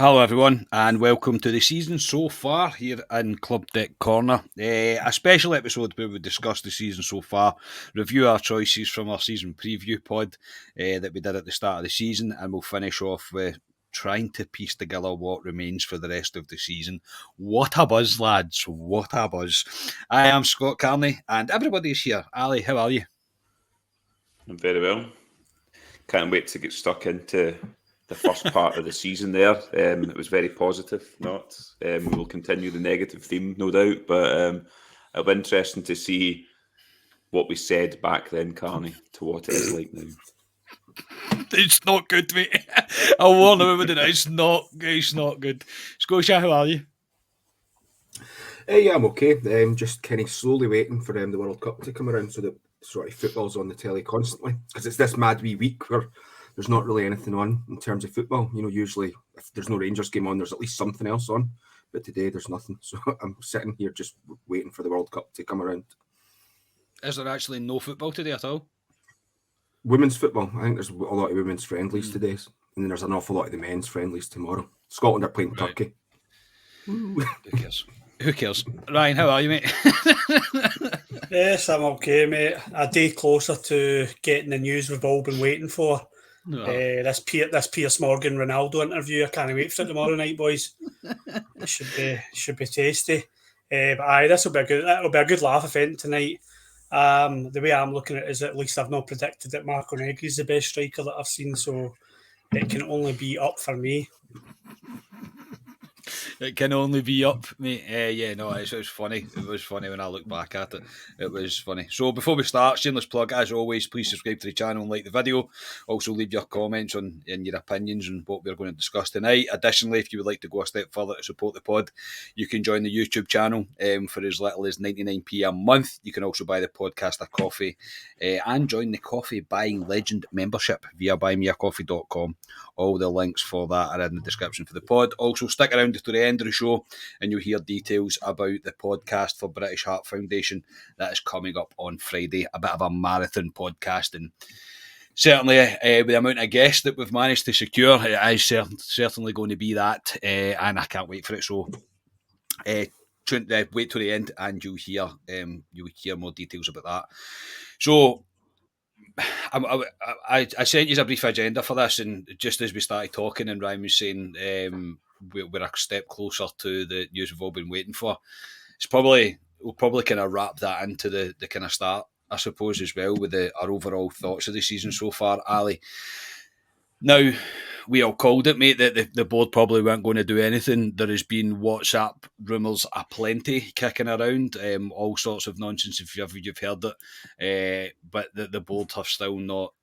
Hello everyone and welcome to the season so far here in Club Deck Corner. A special episode where we discuss the season so far, review our choices from our season preview pod that we did at the start of the season, and we'll finish off with trying to piece together what remains for the rest of the season. What a buzz, lads. What a buzz. I am Scott Carney and everybody's here. Ali, how are you? I'm very well. Can't wait to get stuck into the first part of the season there. It was very positive, not. We'll continue the negative theme, no doubt, but it'll be interesting to see what we said back then, Carney, to what it is like now. It's not good, mate. I'll warn everybody that it's not good. Scotia, how are you? Yeah, I'm okay. Just kind of slowly waiting for the World Cup to come around so that sort of football's on the telly constantly, because it's this mad wee week where there's not really anything on in terms of football. You know, usually if there's no Rangers game on, there's at least something else on. But today there's nothing. So I'm sitting here just waiting for the World Cup to come around. Is there actually no football today at all? Women's football. I think there's a lot of women's friendlies today. And then there's an awful lot of the men's friendlies tomorrow. Scotland are playing Turkey. Who cares? Who cares? Ryan, how are you, mate? Yes, I'm okay, mate. A day closer to getting the news we've all been waiting for. No. This Piers Morgan Ronaldo interview. I can't wait for it tomorrow night, boys. It should be tasty. But aye, that'll be a good laugh event tonight. The way I'm looking at it is at least I've not predicted that Marco Negri is the best striker that I've seen, so it can only be up for me. It can only be up, mate. It was funny. It was funny when I look back at it. It was funny. So before we start, shameless plug, as always, please subscribe to the channel and like the video. Also leave your comments and your opinions on what we're going to discuss tonight. Additionally, if you would like to go a step further to support the pod, you can join the YouTube channel for as little as 99p a month. You can also buy the podcast a coffee and join the Coffee Buying Legend membership via buymeacoffee.com. All the links for that are in the description for the pod. Also, stick around to the end of the show and you'll hear details about the podcast for British Heart Foundation that is coming up on Friday. A bit of a marathon podcast, and certainly with the amount of guests that we've managed to secure, it is certainly going to be that, and I can't wait for it. So wait till the end and you'll hear more details about that. So I sent you a brief agenda for this, and just as we started talking and Ryan was saying we're a step closer to the news we've all been waiting for, we'll probably kind of wrap that into the kind of start, I suppose, as well, with our overall thoughts of the season so far. Ali, now, we all called it, mate, that the board probably weren't going to do anything. There has been WhatsApp rumours aplenty kicking around, all sorts of nonsense if you've heard it. But the board have still not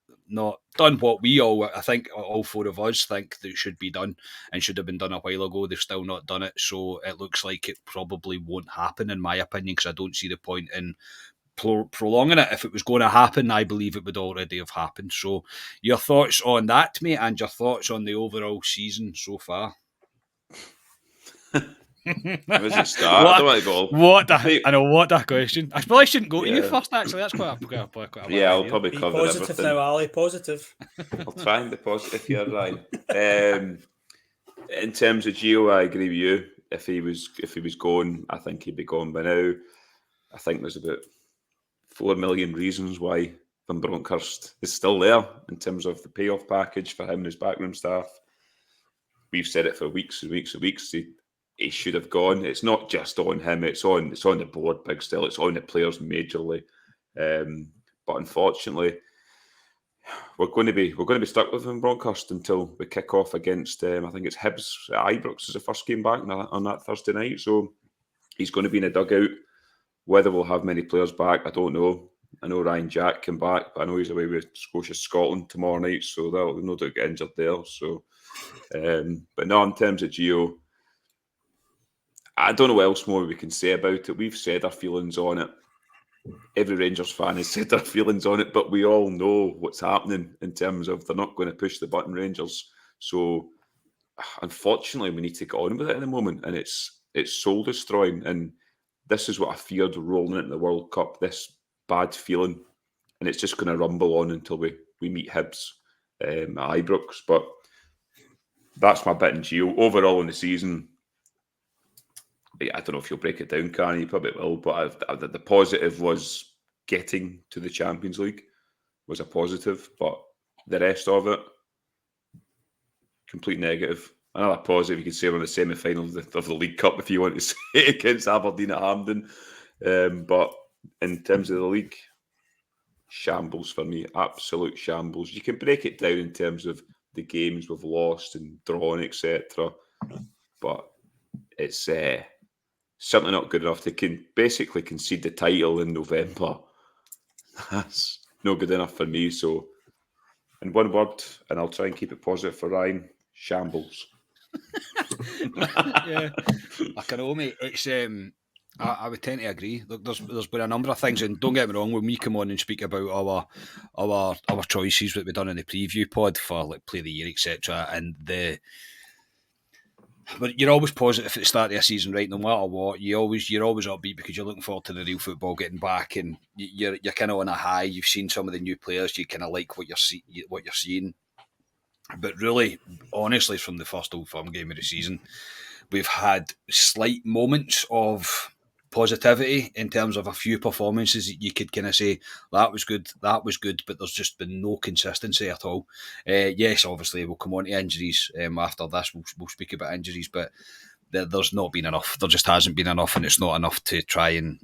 done what I think all four of us think that should be done and should have been done a while ago. They've still not done it, so it looks like it probably won't happen, in my opinion, because I don't see the point in prolonging it. If it was going to happen, I believe it would already have happened. So your thoughts on that, mate, and your thoughts on the overall season so far? Where does it start? I don't want to go. What a question. I probably shouldn't go to you first, actually. That's quite a yeah, I'll probably cover positive everything. now, Ali. Positive. I'll try and be positive here, Ryan. In terms of Gio, I agree with you. If he was going, I think he'd be gone by now. I think there's about 4 million reasons why Van Bronckhorst is still there in terms of the payoff package for him and his backroom staff. We've said it for weeks and weeks and weeks. He should have gone. It's not just on him. It's on the board, big still. It's on the players majorly. But unfortunately, we're going to be stuck with Van Bronckhorst until we kick off against. I think it's Hibs at Ibrox is the first game back on that Thursday night. So he's going to be in a dugout. Whether we'll have many players back, I don't know. I know Ryan Jack came back, but I know he's away with Scotia Scotland tomorrow night, so they'll no doubt get injured there. So, but no, in terms of Gio, I don't know what else more we can say about it. We've said our feelings on it. Every Rangers fan has said their feelings on it, but we all know what's happening in terms of they're not going to push the button, Rangers. So, unfortunately, we need to get on with it at the moment, and it's soul destroying. And this is what I feared rolling into the World Cup, this bad feeling. And it's just going to rumble on until we meet Hibs at Ibrox. But that's my bit in Gio. Overall in the season, I don't know if you'll break it down, Karen, you probably will, but the positive was getting to the Champions League was a positive, but the rest of it, complete negative. Another positive, you could say, we're in the semi-final of the League Cup, if you want to say, against Aberdeen at Hampden. But in terms of the league, shambles for me, absolute shambles. You can break it down in terms of the games we've lost and drawn, etc. But it's certainly not good enough to basically concede the title in November. That's no good enough for me. So, in one word, and I'll try and keep it positive for Ryan, shambles. Yeah, I can know, mate. It's I would tend to agree. Look, there's been a number of things, and don't get me wrong, when we come on and speak about our choices that we've done in the preview pod for like play of the year, etc., but you're always positive at the start of a season, right? No matter what, you're always upbeat because you're looking forward to the real football getting back, and you're kind of on a high. You've seen some of the new players, you kind of like what you're seeing. But really, honestly, from the first Old Firm game of the season, we've had slight moments of positivity in terms of a few performances that you could kind of say that was good, but there's just been no consistency at all. Yes, obviously we'll come on to injuries after this. We'll speak about injuries, but there's not been enough. There just hasn't been enough, and it's not enough to try and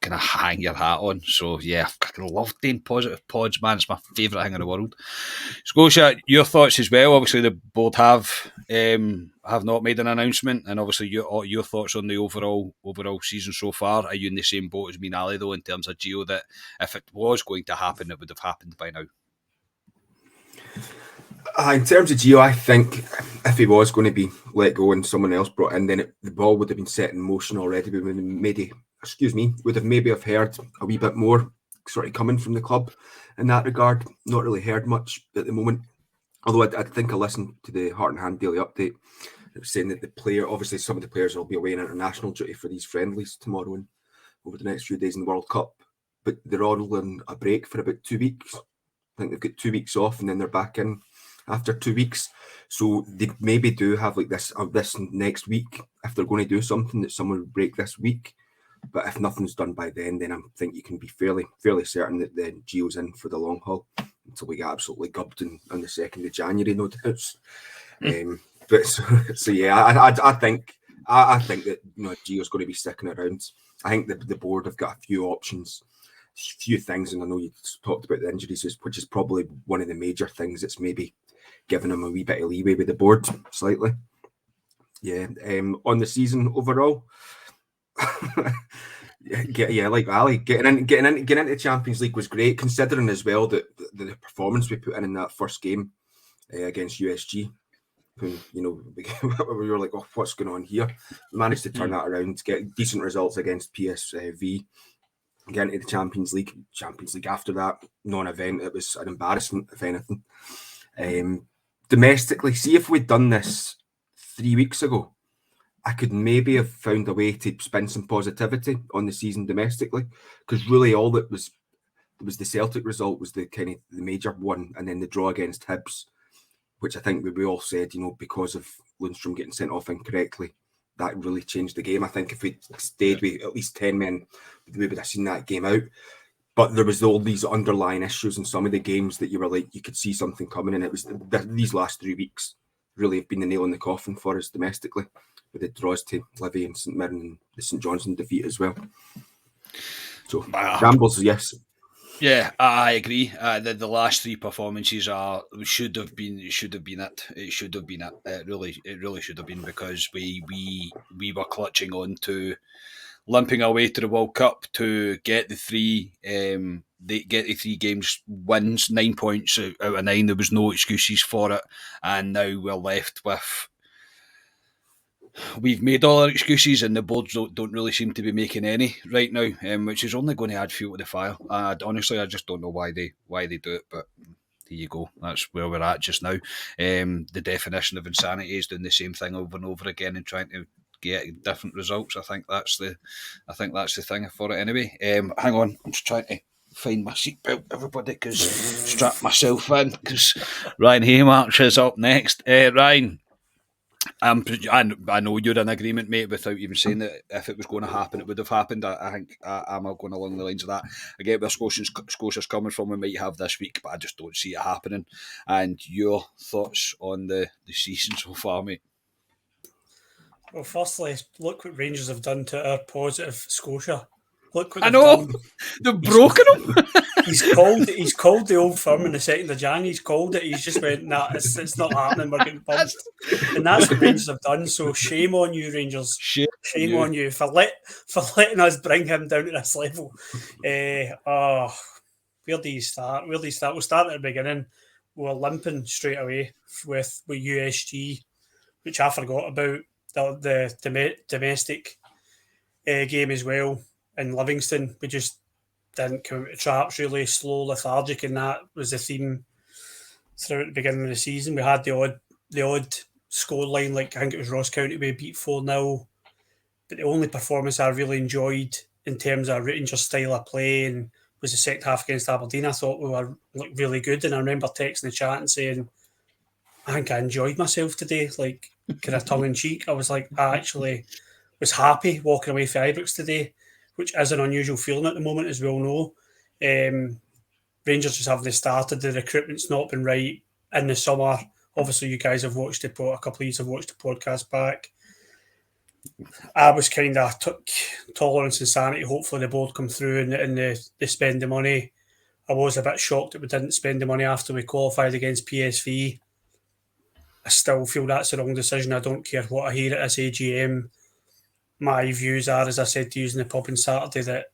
kind of hang your hat on. So yeah, I love doing positive pods, man. It's my favourite thing in the world. Scotia, your thoughts as well. Obviously, the board have not made an announcement, and obviously your thoughts on the overall season so far. Are you in the same boat as me and Ali though, in terms of Gio, that if it was going to happen, it would have happened by now? In terms of Gio, I think if he was going to be let go and someone else brought in, then the ball would have been set in motion already. We would have maybe heard a wee bit more sort of coming from the club in that regard. Not really heard much at the moment. Although I think I listened to the Heart and Hand Daily Update. It was saying that obviously some of the players will be away on international duty for these friendlies tomorrow and over the next few days in the World Cup. But they're all on a break for about 2 weeks. I think they've got 2 weeks off and then they're back in after 2 weeks. So they maybe do have like this next week, if they're going to do something, that someone will break this week. But if nothing's done by then I think you can be fairly certain that the Gio's in for the long haul until we get absolutely gubbed on the 2nd of January, no doubt. But so yeah, I think that Gio's going to be sticking around. I think the board have got a few options, a few things, and I know you talked about the injuries, which is probably one of the major things that's maybe giving him a wee bit of leeway with the board slightly. Yeah, on the season overall. Yeah, like Ali, getting into the Champions League was great, considering as well that the performance we put in that first game against USG. When, we were like, oh, what's going on here? We managed to turn that around, get decent results against PSV, get into the Champions League. After that non-event, it was an embarrassment, if anything. Domestically, see if we'd done this 3 weeks ago, I could maybe have found a way to spin some positivity on the season domestically, because really all that was the Celtic result was the kind of the major one, and then the draw against Hibs, which I think we all said, because of Lundstrom getting sent off incorrectly, that really changed the game. I think if we stayed with at least 10 men, we would have seen that game out. But there was all these underlying issues in some of the games that you were like, you could see something coming, and it was these last 3 weeks really have been the nail in the coffin for us domestically, with the draws to Livy and St Mirren and the St Johnstone defeat as well. So shambles, yes. Yeah, I agree. The last 3 performances should have been it. It should have been it. It really should have been, because we were clutching on to limping away to the World Cup to get the 3 games wins, 9 points out of 9. There was no excuses for it, and now we're left with. We've made all our excuses, and the boards don't really seem to be making any right now, which is only going to add fuel to the fire. Honestly, I just don't know why they do it, but there you go. That's where we're at just now. The definition of insanity is doing the same thing over and over again and trying to get different results. I think that's the thing for it anyway. Hang on, I'm just trying to find my seatbelt, everybody, because strap myself in, because Ryan Haymarch is up next. Ryan, I know you're in agreement, mate, without even saying that if it was going to happen, it would have happened. I think I'm going along the lines of that. I get where Scotia's coming from. We might have this week, but I just don't see it happening. And your thoughts on the season so far, mate? Well, firstly, look what Rangers have done to our positive Scotia. Look what I they've know done. they've broken him. He's called the Old Firm on the 2nd of January. He's called it. He's just went, nah, it's not happening. We're getting bumped. And that's what Rangers have done. So shame on you, Rangers. Shame on you for letting us bring him down to this level. Where do you start? We'll start at the beginning. We're limping straight away with USG, which I forgot about, the domestic game as well. In Livingston, we just didn't come out of traps, really slow, lethargic, and that was the theme throughout the beginning of the season. We had the odd score line, like I think it was Ross County, we beat 4-0. But the only performance I really enjoyed in terms of Rangers' style of play and was the second half against Aberdeen. I thought we were really good, and I remember texting the chat and saying, I think I enjoyed myself today, like kind of tongue in cheek. I was like, I actually was happy walking away from Ibrox today, which is an unusual feeling at the moment, as we all know. Rangers just haven't started. The recruitment's not been right in the summer. Obviously, you guys have watched a couple of you have watched the podcast back. I was kind of took tolerance and sanity. Hopefully, the board come through and they spend the money. I was a bit shocked that we didn't spend the money after we qualified against PSV. I still feel that's the wrong decision. I don't care what I hear at this AGM. My views are, as I said to you in the pub on Saturday, that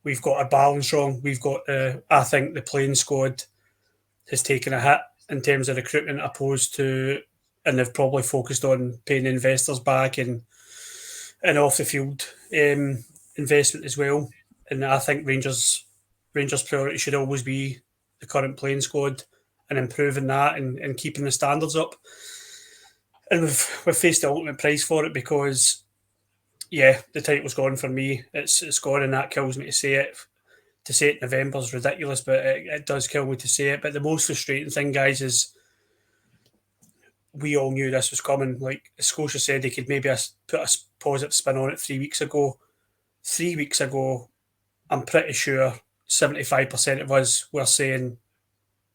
we've got a balance wrong. We've got, I think the playing squad has taken a hit in terms of recruitment opposed to, and they've probably focused on paying investors back and off the field investment as well. And I think Rangers' priority should always be the current playing squad and improving that and keeping the standards up. And we've faced the ultimate price for it because, yeah, the title's gone for me. It's gone, and that kills me to say it. To say it in November is ridiculous, but it does kill me to say it. But the most frustrating thing, guys, is we all knew this was coming. Like Scotia said, they could maybe put a positive spin on it 3 weeks ago. 3 weeks ago, I'm pretty sure 75% of us were saying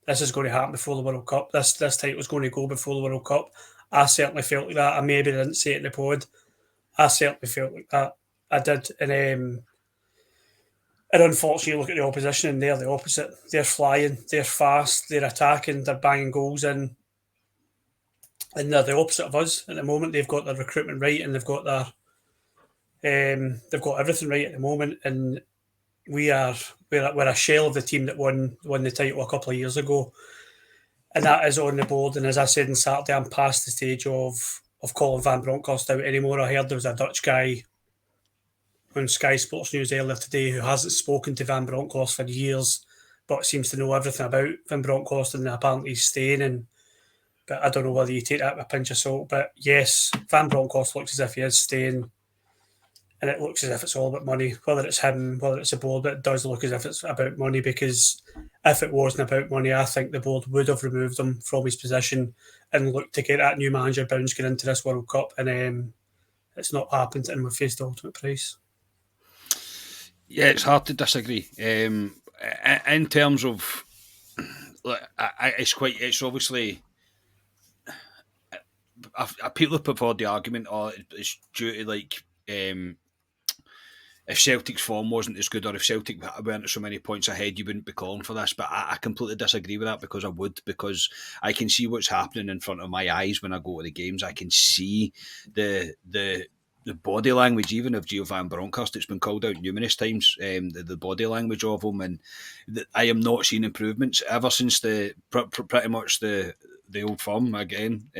this is going to happen before the World Cup. This title's going to go before the World Cup. I certainly felt like that. I maybe didn't say it in the pod. I certainly felt like that. I did. And unfortunately, look at the opposition and they're the opposite. They're flying, they're fast, they're attacking, they're banging goals in. And they're the opposite of us at the moment. They've got their recruitment right and they've got everything right at the moment. And we're a shell of the team that won the title a couple of years ago. And that is on the board. And as I said on Saturday, I'm past the stage of calling Van Bronckhorst out anymore. I heard there was a Dutch guy on Sky Sports News earlier today who hasn't spoken to Van Bronckhorst for years, but seems to know everything about Van Bronckhorst, and apparently he's staying. But I don't know whether you take that with a pinch of salt. But yes, Van Bronckhorst looks as if he is staying, and it looks as if it's all about money. Whether it's him, whether it's the board, but it does look as if it's about money, because if it wasn't about money, I think the board would have removed him from his position and looked to get that new manager bounce get into this World Cup. And it's not happened, and we've faced the ultimate price. Yeah, it's hard to disagree. In terms of, it's obviously, people have put forward the argument, it's due to like, if Celtic's form wasn't as good, or if Celtic weren't so many points ahead, you wouldn't be calling for this. But I completely disagree with that, because I would, because I can see what's happening in front of my eyes when I go to the games. I can see the body language, even of Gio Van Bronckhorst. It's been called out numerous times, the body language of him, and I am not seeing improvements ever since pretty much the Old Firm again.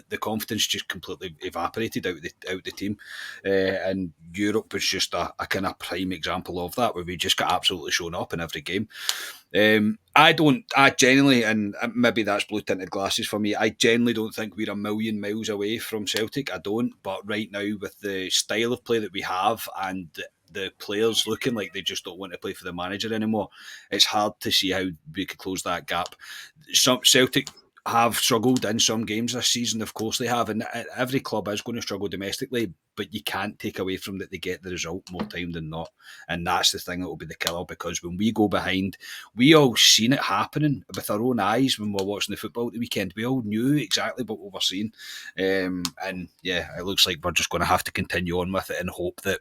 The confidence just completely evaporated out the team, and Europe was just a kind of prime example of that, where we just got absolutely shown up in every game. I genuinely, and maybe that's blue tinted glasses for me, I genuinely don't think we're a million miles away from Celtic. I don't, but right now, with the style of play that we have and the players looking like they just don't want to play for the manager anymore, it's hard to see how we could close that gap. Some Celtic have struggled in some games this season, of course they have, and every club is going to struggle domestically, but you can't take away from that they get the result more time than not, and that's the thing that will be the killer, because when we go behind, we all seen it happening with our own eyes when we were watching the football at the weekend. We all knew exactly what we were seeing, and yeah, it looks like we're just going to have to continue on with it and hope that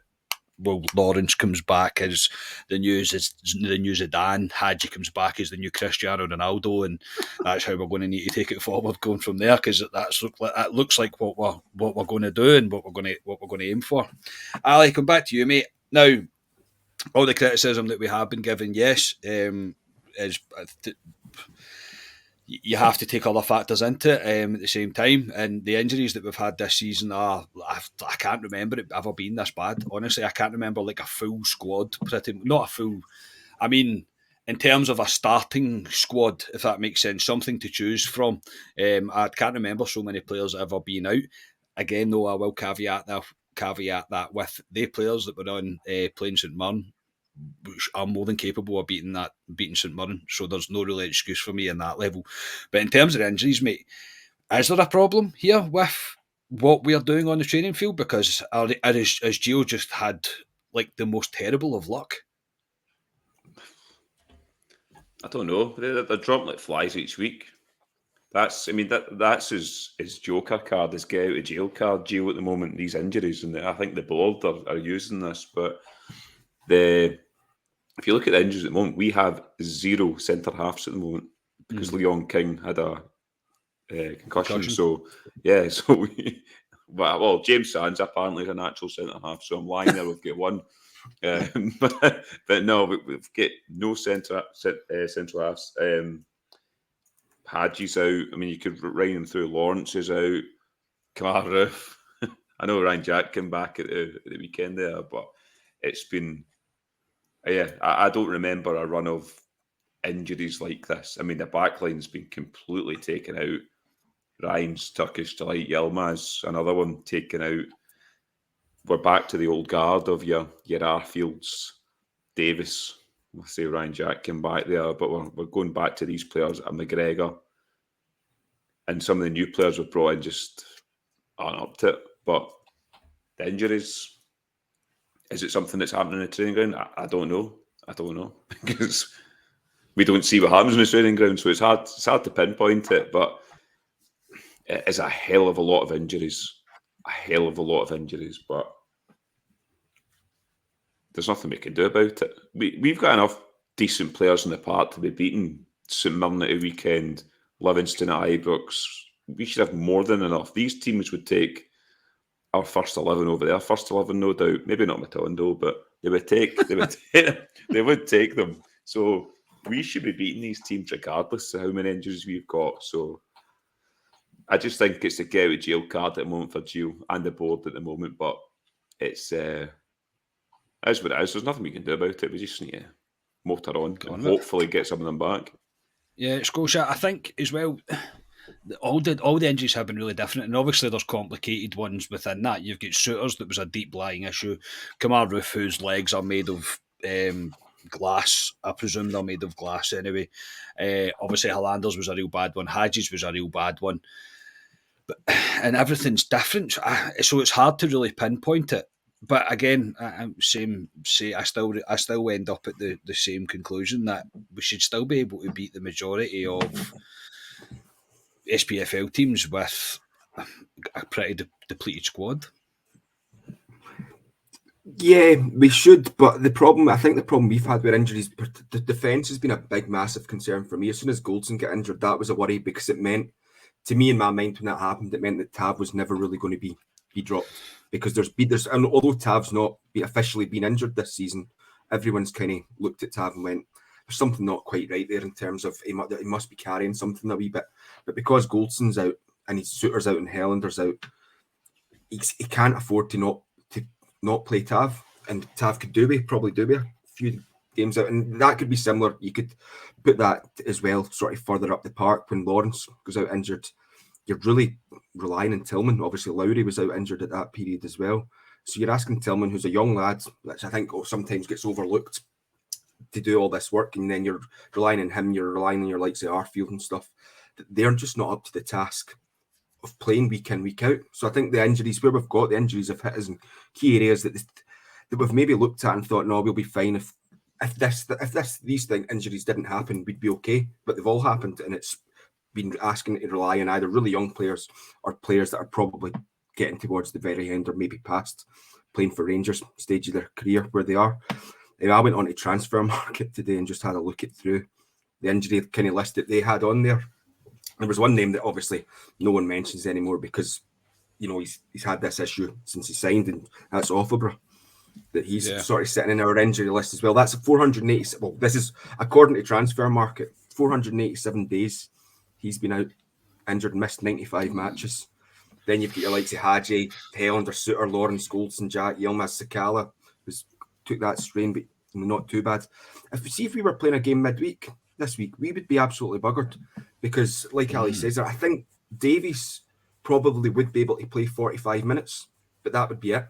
Lawrence comes back as the new Zidane, Hadji comes back as the new Cristiano Ronaldo, and that's how we're going to need to take it forward going from there, because that looks like what we're going to do and what we're going to aim for. Ali, come back to you, mate. Now, all the criticism that we have been given, yes, is. You have to take other factors into it at the same time, and the injuries that we've had this season I can't remember it ever being this bad. Honestly, I can't remember like a full squad, not a full, I mean, in terms of a starting squad, if that makes sense, something to choose from. I can't remember so many players ever being out. Again, though, I will caveat that with the players that were on playing St Mirren, which are more than capable of beating St Mirren. So there's no really excuse for me in that level. But in terms of injuries, mate, is there a problem here with what we're doing on the training field? Because has Gio just had like the most terrible of luck? I don't know. They're dropping like flies each week. That's his joker card, his get out of jail card, Gio, at the moment, these injuries. And I think the board are using this. But if you look at the injuries at the moment, we have 0 centre halves at the moment because Leon King had a concussion. So yeah, well, James Sands apparently is a natural centre half, so I'm lying there. We've got one, but no, we've got no central halves. Hadji's out. I mean, you could write him through. Lawrence is out. Kamara Roof. I know Ryan Jack came back at the weekend there, but it's been. Yeah, I don't remember a run of injuries like this. I mean, the backline's been completely taken out. Ryan's Turkish Delight, Yilmaz, another one taken out. We're back to the old guard of your Arfields, Davis. We'll say Ryan Jack came back there, but we're going back to these players at McGregor. And some of the new players we've brought in just aren't up to it. But the injuries... Is it something that's happening in the training ground? I don't know. Because we don't see what happens in the training ground, so it's hard to pinpoint it, but it is a hell of a lot of injuries. But there's nothing we can do about it. We've got enough decent players in the park to be beating St Mirren at a weekend, Livingston at Ibrox. We should have more than enough. These teams would take our first 11 over their first 11, no doubt. Maybe not Matondo, but they would take them. So we should be beating these teams regardless of how many injuries we've got. So I just think it's a get out of jail card at the moment for Gio and the board at the moment. But it's what it is. There's nothing we can do about it. We just need to motor on and hopefully get some of them back. Yeah, Scotia, I think as well. All the injuries have been really different, and obviously there's complicated ones within that. You've got Souters, that was a deep lying issue. Kamara Roof, whose legs are made of glass. I presume they're made of glass anyway. Obviously Highlanders was a real bad one. Hadji's was a real bad one. And everything's different, so it's hard to really pinpoint it. But again, I still end up at the same conclusion that we should still be able to beat the majority of SPFL teams with a pretty depleted squad. Yeah, we should, but the problem we've had with injuries, the defence has been a big, massive concern for me. As soon as Goldson got injured, that was a worry, because it meant, to me in my mind, when that happened, it meant that Tav was never really going to be dropped, because and although Tav's not officially been injured this season, everyone's kind of looked at Tav and went, there's something not quite right there in terms of he must be carrying something a wee bit. But because Goldson's out and his Souters out and Hellander's out, he can't afford to not play Tav, and Tav could probably do a few games out, and that could be similar. You could put that as well, sort of further up the park when Lawrence goes out injured. You're really relying on Tillman. Obviously, Lowry was out injured at that period as well. So you're asking Tillman, who's a young lad, which I think sometimes gets overlooked, to do all this work, and then you're relying on him, you're relying on your likes of Arfield and stuff. They're just not up to the task of playing week in, week out. So I think the injuries, where we've got the injuries, have hit us in key areas that we've maybe looked at and thought, no, we'll be fine if these injuries didn't happen, we'd be okay. But they've all happened, and it's been asking to rely on either really young players or players that are probably getting towards the very end or maybe past playing for Rangers stage of their career where they are. I went on to Transfer Market today and just had a look at through the injury kind of list that they had on there. There was one name that obviously no one mentions anymore because, you know, he's had this issue since he signed, and that's Offenborough. That he's sort of sitting in our injury list as well. That's 480. Well, this is according to Transfer Market, 487 days he's been out injured, missed 95 matches. Then you've got your likes of Hadji, Helander, Suter, Lawrence, Goldson, Jack, Yilmaz, Sakala, who's took that strain, but not too bad. If we were playing a game midweek this week, we would be absolutely buggered because, like Ali says, I think Davies probably would be able to play 45 minutes, but that would be it.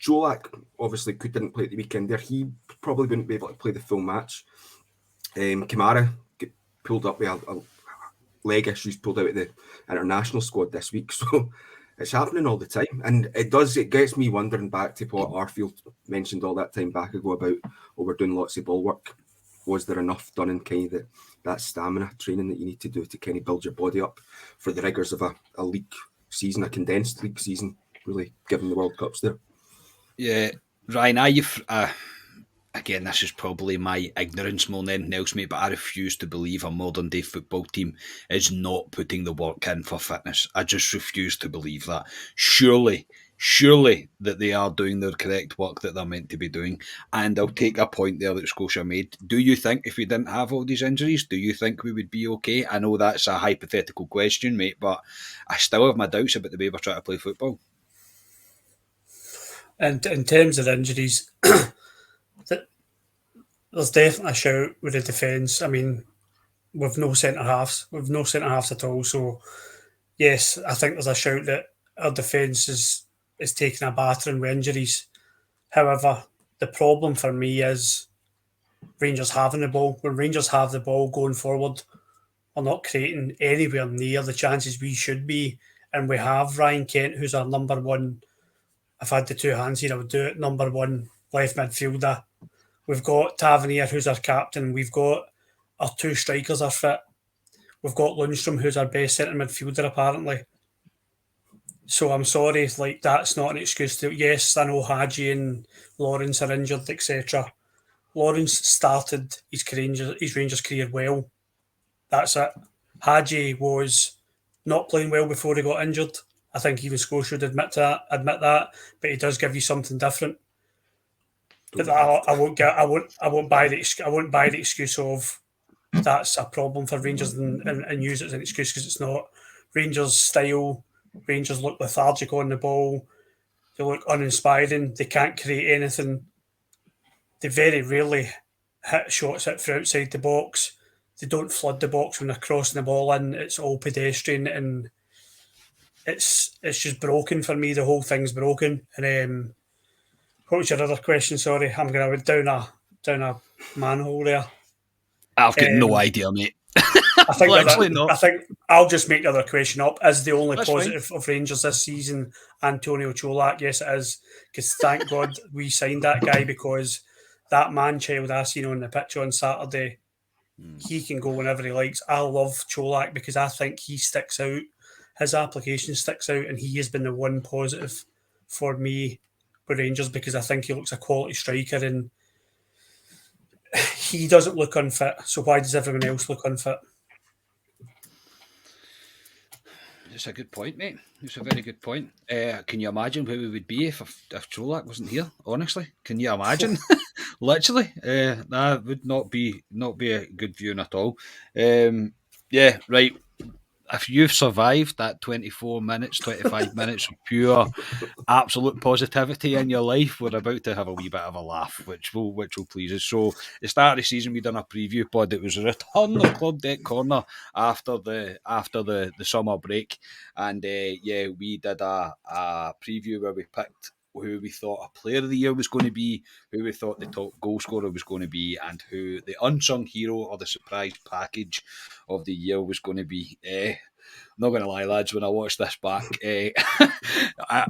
Jolak obviously didn't play at the weekend there. He probably wouldn't be able to play the full match. Kamara get pulled up with a leg issues, pulled out of the international squad this week. So it's happening all the time. And it gets me wondering back to what Arfield mentioned all that time back ago about, we're doing lots of ball work. Was there enough done in kind of that stamina training that you need to do to kind of build your body up for the rigours of a league season, a condensed league season, really, given the World Cups there? Yeah, Ryan, again, this is probably my ignorance more than anything else, mate, but I refuse to believe a modern day football team is not putting the work in for fitness. I just refuse to believe that. Surely that they are doing their correct work that they're meant to be doing. And I'll take a point there that Scotia made. Do you think if we didn't have all these injuries, do you think we would be okay? I know that's a hypothetical question, mate, but I still have my doubts about the way we're trying to play football. And in terms of injuries, there's definitely a shout with the defence. I mean, we've no centre halves. We've no centre halves at all. So, yes, I think there's a shout that our defence is taking a battering with injuries. However, the problem for me is Rangers having the ball. When Rangers have the ball going forward, we're not creating anywhere near the chances we should be. And we have Ryan Kent, who's our number one. If I had the two hands here, I would do it. Number one left midfielder. We've got Tavernier, who's our captain. We've got our two strikers are fit. We've got Lundstrom, who's our best centre midfielder, apparently. So I'm sorry, like, that's not an excuse. Yes, I know Hadji and Lawrence are injured, etc. Lawrence started his Rangers career well. That's it. Hadji was not playing well before he got injured. I think even Scotia should admit that, but he does give you something different. But I won't buy the excuse of that's a problem for Rangers and use it as an excuse, because it's not. Rangers style. Rangers look lethargic on the ball. They look uninspiring. They can't create anything. They very rarely hit shots from outside the box. They don't flood the box when they're crossing the ball in. It's all pedestrian, and it's just broken for me. The whole thing's broken. And what was your other question? Sorry, I'm going down a manhole there. I've got no idea, mate. I think not. I think I'll just make the other question up. Is the only That's positive of Rangers this season Antonio Cholak? Yes, it is. Because thank God we signed that guy, because that man-child I seen on the pitch on Saturday, he can go whenever he likes. I love Cholak because I think he sticks out. His application sticks out, and he has been the one positive for me with Rangers, because I think he looks a quality striker, and he doesn't look unfit. So why does everyone else look unfit? It's a good point, mate. It's a very good point. Can you imagine where we would be if Cholak wasn't here? Honestly, can you imagine? Literally, that would not be a good viewing at all. Yeah, right. If you've survived that 24 minutes, 25 minutes of pure, absolute positivity in your life, we're about to have a wee bit of a laugh, which will please us. So, the start of the season, we done a preview pod. It was a return of Club Deck Corner after the summer break, and we did a preview where we picked who we thought a player of the year was going to be, who we thought the top goal scorer was going to be, and who the unsung hero or the surprise package of the year was going to be. I'm not going to lie, lads, when I watched this back,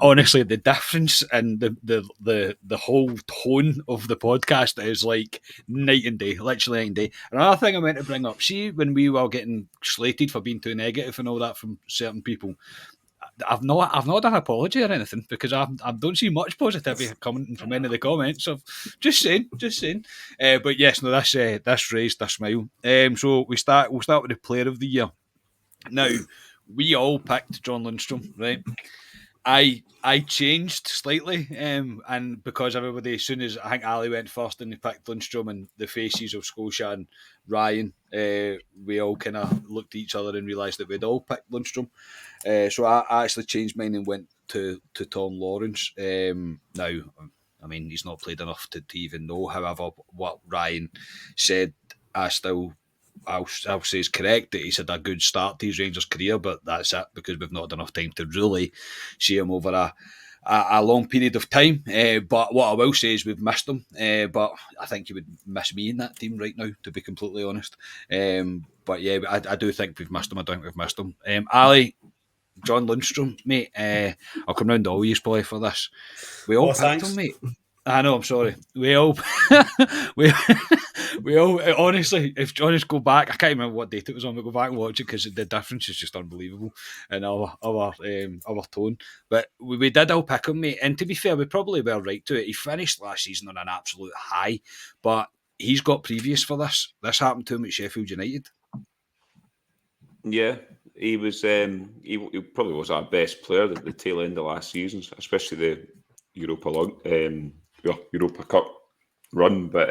honestly, the difference in the whole tone of the podcast is like night and day, literally night and day. Another thing I meant to bring up, see, when we were getting slated for being too negative and all that from certain people, I've not done an apology or anything because I don't see much positivity coming from any of the comments. So just saying. But yes, no, this raised a smile. So we'll start with the player of the year. Now, we all picked John Lundstrom, right? I changed slightly, and because everybody, as soon as I think Ali went first and he picked Lundstrom, and the faces of Scotia and Ryan, we all kind of looked at each other and realised that we'd all picked Lundstrom. So I actually changed mine and went to Tom Lawrence. Now, I mean, he's not played enough to even know. However, what Ryan said, I'll say is correct, that he's had a good start to his Rangers career, but that's it, because we've not had enough time to really see him over a long period of time. But what I will say is we've missed him, but I think he would miss me in that team right now, to be completely honest. But yeah, I do think we've missed him. I don't think we've missed him. Ali, John Lundstrom, mate, I'll come round to all you boy for this. We all picked him, mate. I know, I'm sorry. We all, we all, honestly, if Johnny's go back, I can't remember what date it was on, but go back and watch it because the difference is just unbelievable in our tone. But we did all pick him, mate. And to be fair, we probably were right to it. He finished last season on an absolute high, but he's got previous for this. This happened to him at Sheffield United. Yeah, he was. He probably was our best player at the tail end of last season, especially the Europa Cup run. But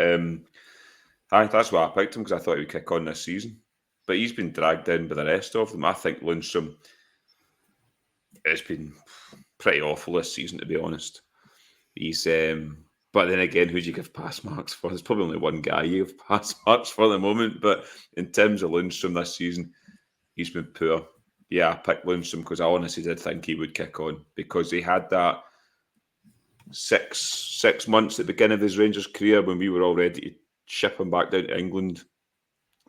that's why I picked him, because I thought he would kick on this season. But he's been dragged down by the rest of them. I think Lundstrom has been pretty awful this season, to be honest. He's. But then again, who do you give pass marks for? There's probably only one guy you give pass marks for at the moment. But in terms of Lundstrom this season, he's been poor. Yeah, I picked Lundstrom because I honestly did think he would kick on, because he had that six months at the beginning of his Rangers career when we were all ready to ship him back down to England.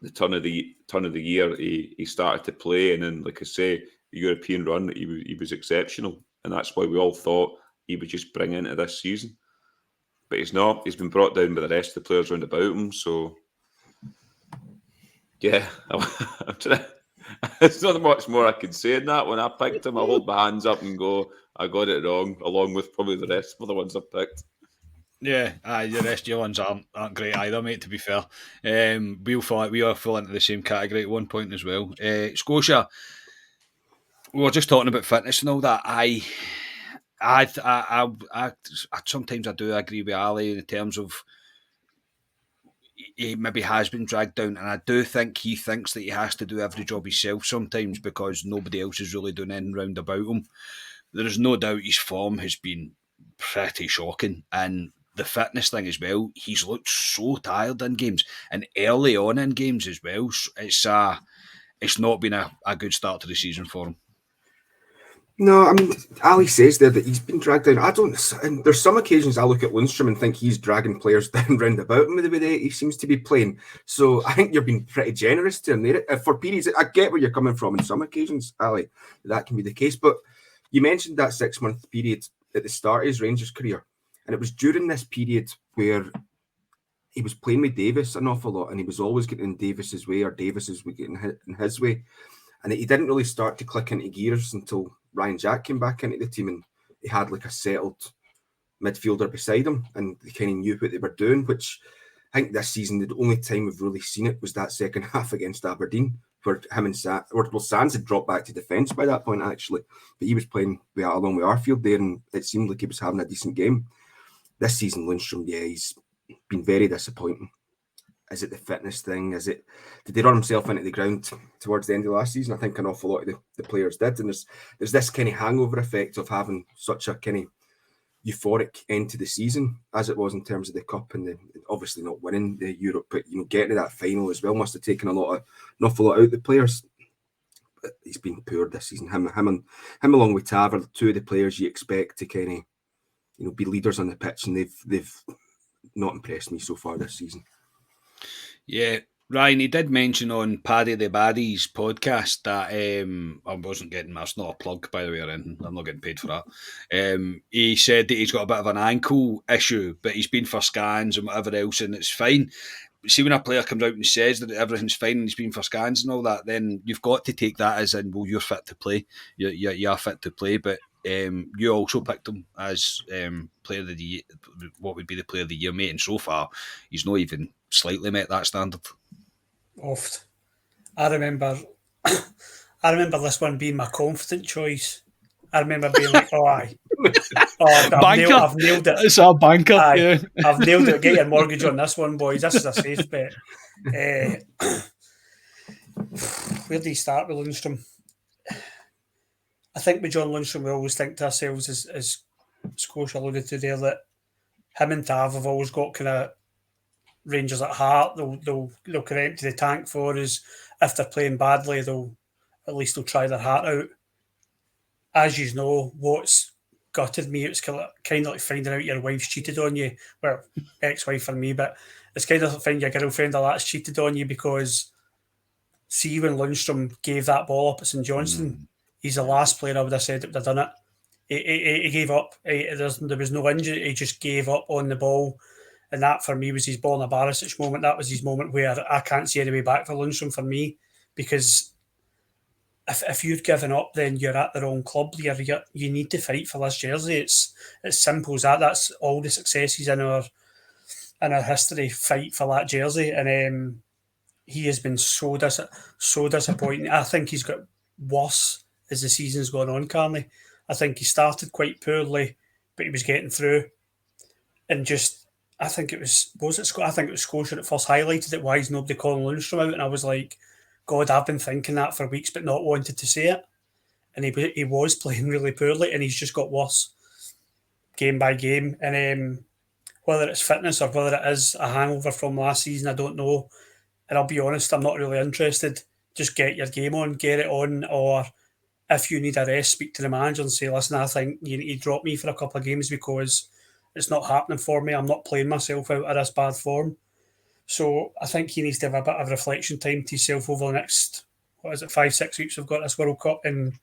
The turn of the year, he started to play, and then, like I say, the European run, he was exceptional, and that's why we all thought he would just bring into this season. But he's not. He's been brought down by the rest of the players round about him. So yeah, I'm trying. There's not much more I can say in that. When I picked him, I hold my hands up and go, I got it wrong, along with probably the rest of the ones I picked. Yeah, the rest of your ones aren't great either, mate, to be fair. We all fall into the same category at one point as well. Scotia, we were just talking about fitness and all that. I sometimes I do agree with Ali in terms of he maybe has been dragged down, and I do think he thinks that he has to do every job himself sometimes because nobody else is really doing anything round about him. There is no doubt his form has been pretty shocking, and the fitness thing as well. He's looked so tired in games, and early on in games as well. It's not been a good start to the season for him. No, I mean, Ali says there that he's been dragged down. And there's some occasions I look at Lundstrom and think he's dragging players down round about him the way he seems to be playing. So I think you're being pretty generous to him there. For periods, I get where you're coming from in some occasions, Ali. That can be the case. But you mentioned that 6-month period at the start of his Rangers career. And it was during this period where he was playing with Davis an awful lot, and he was always getting in Davis's way, or Davis's was getting in his way. And he didn't really start to click into gears until Ryan Jack came back into the team, and he had like a settled midfielder beside him, and they kind of knew what they were doing, which I think this season, the only time we've really seen it was that second half against Aberdeen, where him and Sands had dropped back to defence by that point, actually. But he was playing along with Arfield there, and it seemed like he was having a decent game. This season, Lundstrom, he's been very disappointing. Is it the fitness thing? Did he run himself into the ground towards the end of last season? I think an awful lot of the players did. And there's this kind of hangover effect of having such a kind of euphoric end to the season as it was in terms of the cup, and obviously not winning the Europe, but getting to that final as well must have taken an awful lot out of the players. But he's been poor this season. Him along with Tav are two of the players you expect to kind of be leaders on the pitch, and they've not impressed me so far this season. Yeah, Ryan, he did mention on Paddy the Baddies podcast that I wasn't getting, that's not a plug by the way or anything, I'm not getting paid for that. He said that he's got a bit of an ankle issue, but he's been for scans and whatever else, and it's fine. See, when a player comes out and says that everything's fine and he's been for scans and all that, then you've got to take that as in, well, you're fit to play. You are fit to play, but you also picked him as player of the year, what would be the player of the year, mate, and so far he's not even slightly met that standard. Oft. I remember this one being my confident choice. I remember being like, oh, aye. Oh, I've nailed it. It's a banker. Aye, yeah. I've nailed it. Get your mortgage on this one, boys. This is a safe bet. Where do you start with Lundstrom? I think with John Lundstrom, we always think to ourselves, as Scotia alluded to there, that him and Tav have always got kind of Rangers at heart. They'll kind of empty the tank for us. If they're playing badly, they'll try their heart out. As you know, what's gutted me, it's kind of like finding out your wife's cheated on you. Well, ex-wife for me, but it's kind of like finding your girlfriend or that's cheated on you, because see, when Lundstrom gave that ball up at St Johnstone, he's the last player I would have said that would have done it. He gave up. There was no injury. He just gave up on the ball. And that, for me, was his Borna Barisic moment. That was his moment where I can't see any way back for Lundstrom for me, because if you've given up, then you're at the wrong club. You need to fight for this jersey. It's simple as that. That's all the successes in our history. Fight for that jersey, and he has been so disappointing. I think he's got worse as the season's gone on, Carney. I think he started quite poorly, but he was getting through, and just. I think it was Scotia that first highlighted it. Why is nobody calling Lundstrom out? And I was like, God, I've been thinking that for weeks, but not wanted to say it. And he was playing really poorly, and he's just got worse game by game. And whether it's fitness or whether it is a hangover from last season, I don't know. And I'll be honest, I'm not really interested. Just get your game on, get it on, or if you need a rest, speak to the manager and say, listen, I think you need to drop me for a couple of games because it's not happening for me. I'm not playing myself out of this bad form. So I think he needs to have a bit of reflection time to himself over the next, 5-6 weeks we've got this World Cup, and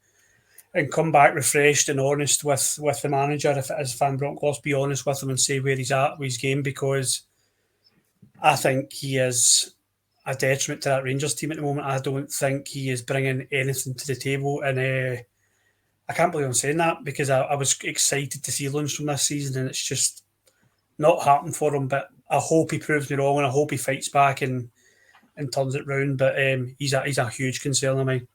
come back refreshed and honest with the manager. If it is Van Bronckhorst, be honest with him and say where he's at with his game, because I think he is a detriment to that Rangers team at the moment. I don't think he is bringing anything to the table, and I can't believe I'm saying that, because I was excited to see Lundstrom this season, and it's just not happened for him. But I hope he proves me wrong, and I hope he fights back and turns it round. But he's a huge concern of mine.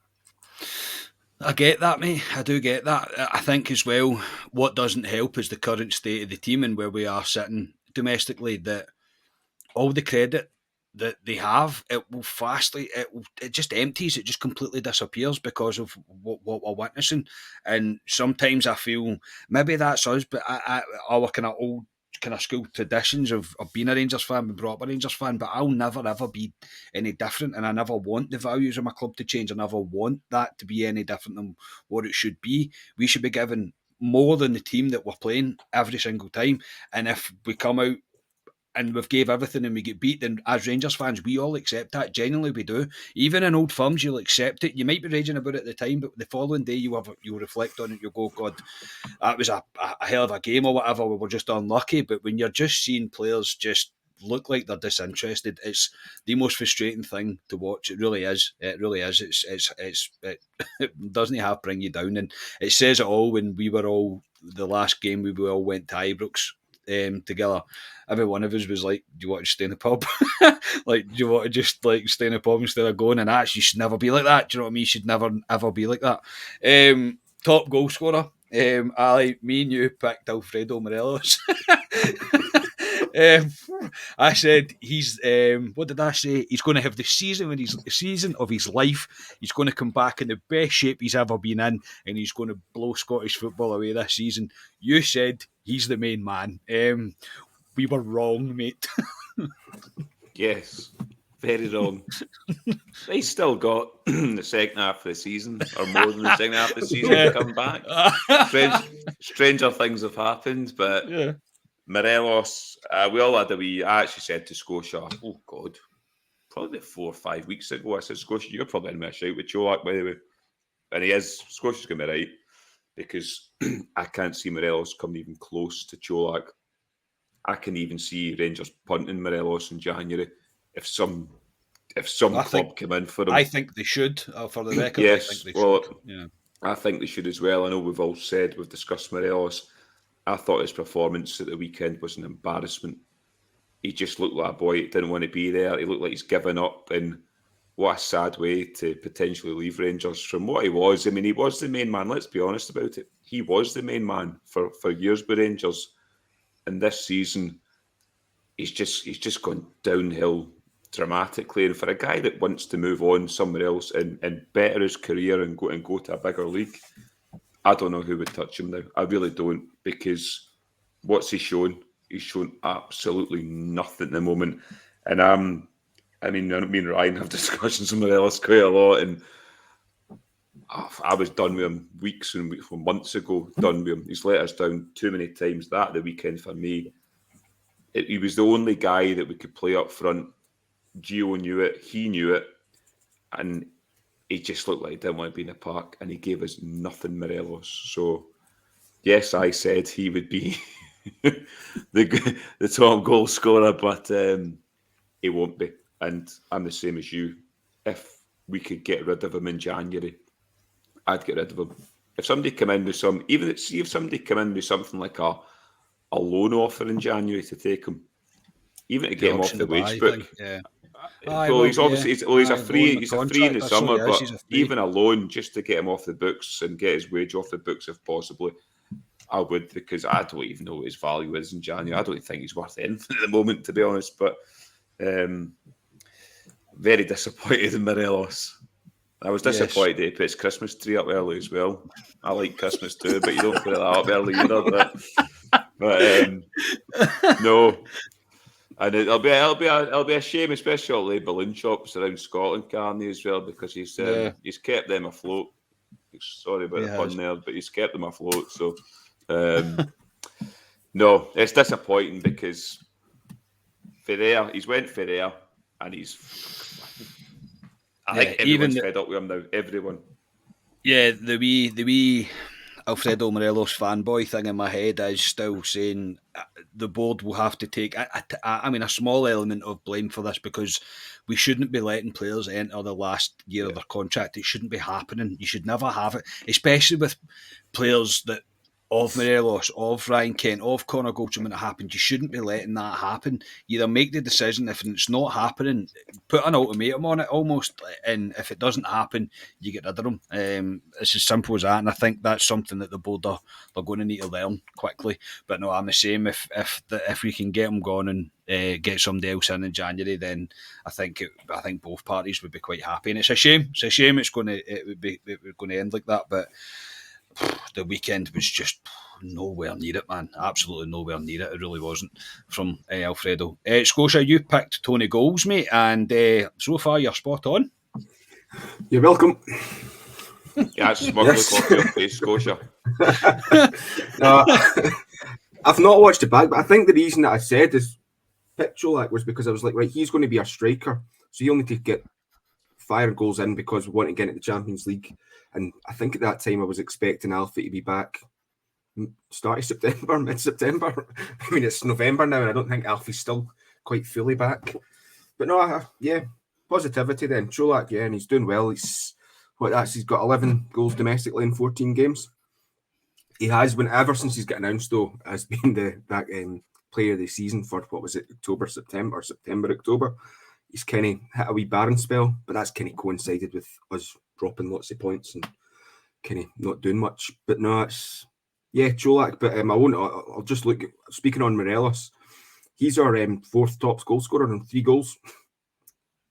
I get that, mate. I do get that. I think as well, what doesn't help is the current state of the team and where we are sitting domestically, that all the credit that they have, it just empties, it just completely disappears because of what we're witnessing. And sometimes I feel maybe that's us, but our kind of old kind of school traditions of being a Rangers fan, being brought up a Rangers fan, but I'll never ever be any different, and I never want the values of my club to change. I never want that to be any different than what it should be. We should be given more than the team that we're playing every single time, and if we come out and we've gave everything and we get beat, then as Rangers fans, we all accept that. Genuinely, we do. Even in old firms, you'll accept it. You might be raging about it at the time, but the following day, you'll reflect on it. You'll go, God, that was a hell of a game or whatever. We were just unlucky. But when you're just seeing players just look like they're disinterested, it's the most frustrating thing to watch. It really is. It really is. It doesn't half bring you down, and it says it all. When we were all the last game, we all went to Ibrox together. Every one of us was like, do you want to stay in the pub? Like, do you want to just like stay in the pub instead of going? And you should never be like that. Do you know what I mean? You should never ever be like that. Top goal scorer. Ali, me and you picked Alfredo Morelos. I said he's what did I say? He's going to have the season of his life. He's going to come back in the best shape he's ever been in, and he's going to blow Scottish football away this season. You said he's the main man. We were wrong, mate. Yes, very wrong. They still got the second half of the season, or more than the second half of the season, to come back. Stranger things have happened, but Morelos, we all had a wee. I actually said to Scotia, oh God, probably 4 or 5 weeks ago, I said, Scotia, you're probably in my shout with Cholak, by the way. And he is. Scotia's going to be right, because I can't see Morelos coming even close to Cholak. I can even see Rangers punting Morelos in January if some club come in for him. I think they should, for the record. Yes, I think they should. Yeah. I think they should as well. I know we've discussed Morelos. I thought his performance at the weekend was an embarrassment. He just looked like a boy that didn't want to be there. He looked like he's given up, and what a sad way to potentially leave Rangers from what he was. I mean, he was the main man, let's be honest about it. He was the main man for years with Rangers. And this season, he's just gone downhill dramatically. And for a guy that wants to move on somewhere else and better his career and go to a bigger league, I don't know who would touch him now. I really don't, because what's he shown? He's shown absolutely nothing at the moment. And me and Ryan have discussions with Morelos quite a lot, and I was done with him weeks and months ago. Done with him. He's let us down too many times. That the weekend for me, he was the only guy that we could play up front. Gio knew it. He knew it, and he just looked like he didn't want to be in the park. And he gave us nothing, Morelos. So yes, I said he would be the top goal scorer, but he won't be. And I'm the same as you. If we could get rid of him in January, I'd get rid of him. If somebody come in with if somebody come in with something like a loan offer in January to take him, even to get him off the wage book. Well, he's obviously he's a free in the summer, but even a loan just to get him off the books and get his wage off the books if possible, I would, because I don't even know what his value is in January. I don't think he's worth anything at the moment, to be honest. But very disappointed in Morelos. I was disappointed that he put his Christmas tree up early as well. I like Christmas too, but you don't put that up early either. But no, and it'll be a shame, especially all the balloon shops around Scotland, Carney, as well, because he's kept them afloat. Sorry about the pun there, but he's kept them afloat. So no, it's disappointing because he's went Ferrer, and I think everyone's fed up with him now. Everyone. Yeah, the wee Alfredo Morelos fanboy thing in my head is still saying the board will have to take, a small element of blame for this, because we shouldn't be letting players enter the last year of their contract. It shouldn't be happening. You should never have it, especially with players of Morelos, of Ryan Kent, of Connor Goldson when it happened. You shouldn't be letting that happen. You either make the decision, if it's not happening, put an ultimatum on it almost, and if it doesn't happen, you get rid of them. It's as simple as that, and I think that's something that the board they're going to need to learn quickly. But no, I'm the same. If we can get them gone and get somebody else in January, then I think both parties would be quite happy. And it's a shame. It would be going to end like that, but the weekend was just nowhere near it, man. Absolutely nowhere near it. It really wasn't from Alfredo. Scotia, you picked Tony Goals, mate, and so far you're spot on. You're welcome. Yeah, it's smuggling coffee up, please, Scotia. No, I've not watched it back, but I think the reason that I said is Pitcholack was because I was like, right, he's going to be a striker, so he'll need to get fire goals in because we want to get into the Champions League. And I think at that time I was expecting Alfie to be back start of September, mid-September. I mean, it's November now, and I don't think Alfie's still quite fully back. But no, positivity then. Cholak, and he's doing well. He's got 11 goals domestically in 14 games. He has been, ever since he's got announced, though, as being the player of the season for, what was it, October. He's kind of hit a wee barren spell, but that's kind of coincided with us dropping lots of points and kind of not doing much. But no, it's Cholak. But I'll just look. Speaking on Morelos, he's our fourth top goal scorer on 3 goals,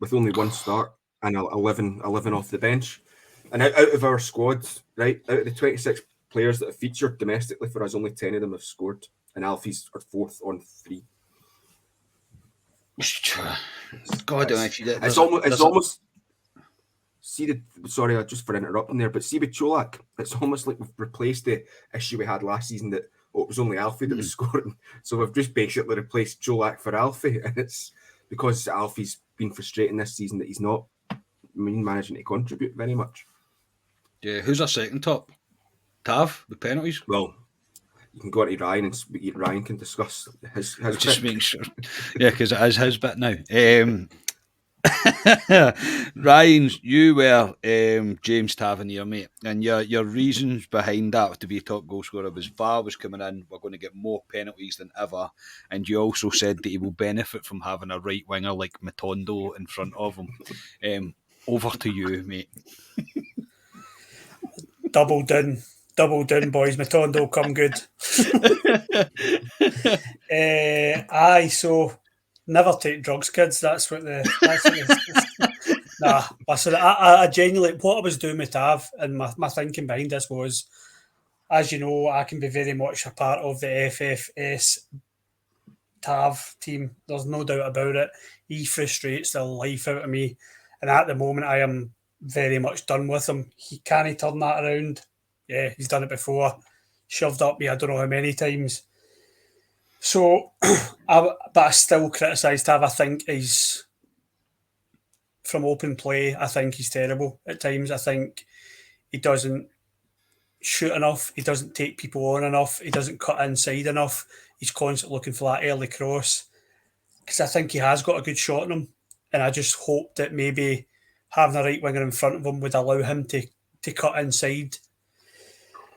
with only 1 start and 11 off the bench. And out of our squad, right, out of the 26 players that have featured domestically for us, only 10 of them have scored, and Alfie's our 4th on 3. God, it's almost. sorry, just for interrupting there, but see with Cholak, it's almost like we've replaced the issue we had last season that it was only Alfie that was scoring. So we've just basically replaced Cholak for Alfie, and it's because Alfie's been frustrating this season that he's not managing to contribute very much. Yeah, who's our second top? Tav, with penalties? Well, you can go on to Ryan and Ryan can discuss his just making sure. Yeah, because it is his bit now. Ryan, you were James Tavernier, mate, and your reasons behind that to be a top goal scorer was VAR was coming in, we're going to get more penalties than ever, and you also said that he will benefit from having a right winger like Matondo in front of him. Over to you, mate. Double down, boys. Matondo come good. Aye, so never take drugs, kids. That's what nah, listen, I genuinely, what I was doing with Tav and my thinking behind this was, as you know, I can be very much a part of the FFS Tav team. There's no doubt about it. He frustrates the life out of me. And at the moment, I am very much done with him. He can't turn that around. Yeah, he's done it before. Shoved up me, I don't know how many times. So, but I still criticise Tav. I think he's, from open play, I think he's terrible at times. I think he doesn't shoot enough. He doesn't take people on enough. He doesn't cut inside enough. He's constantly looking for that early cross. Because I think he has got a good shot on him. And I just hope that maybe having a right winger in front of him would allow him to cut inside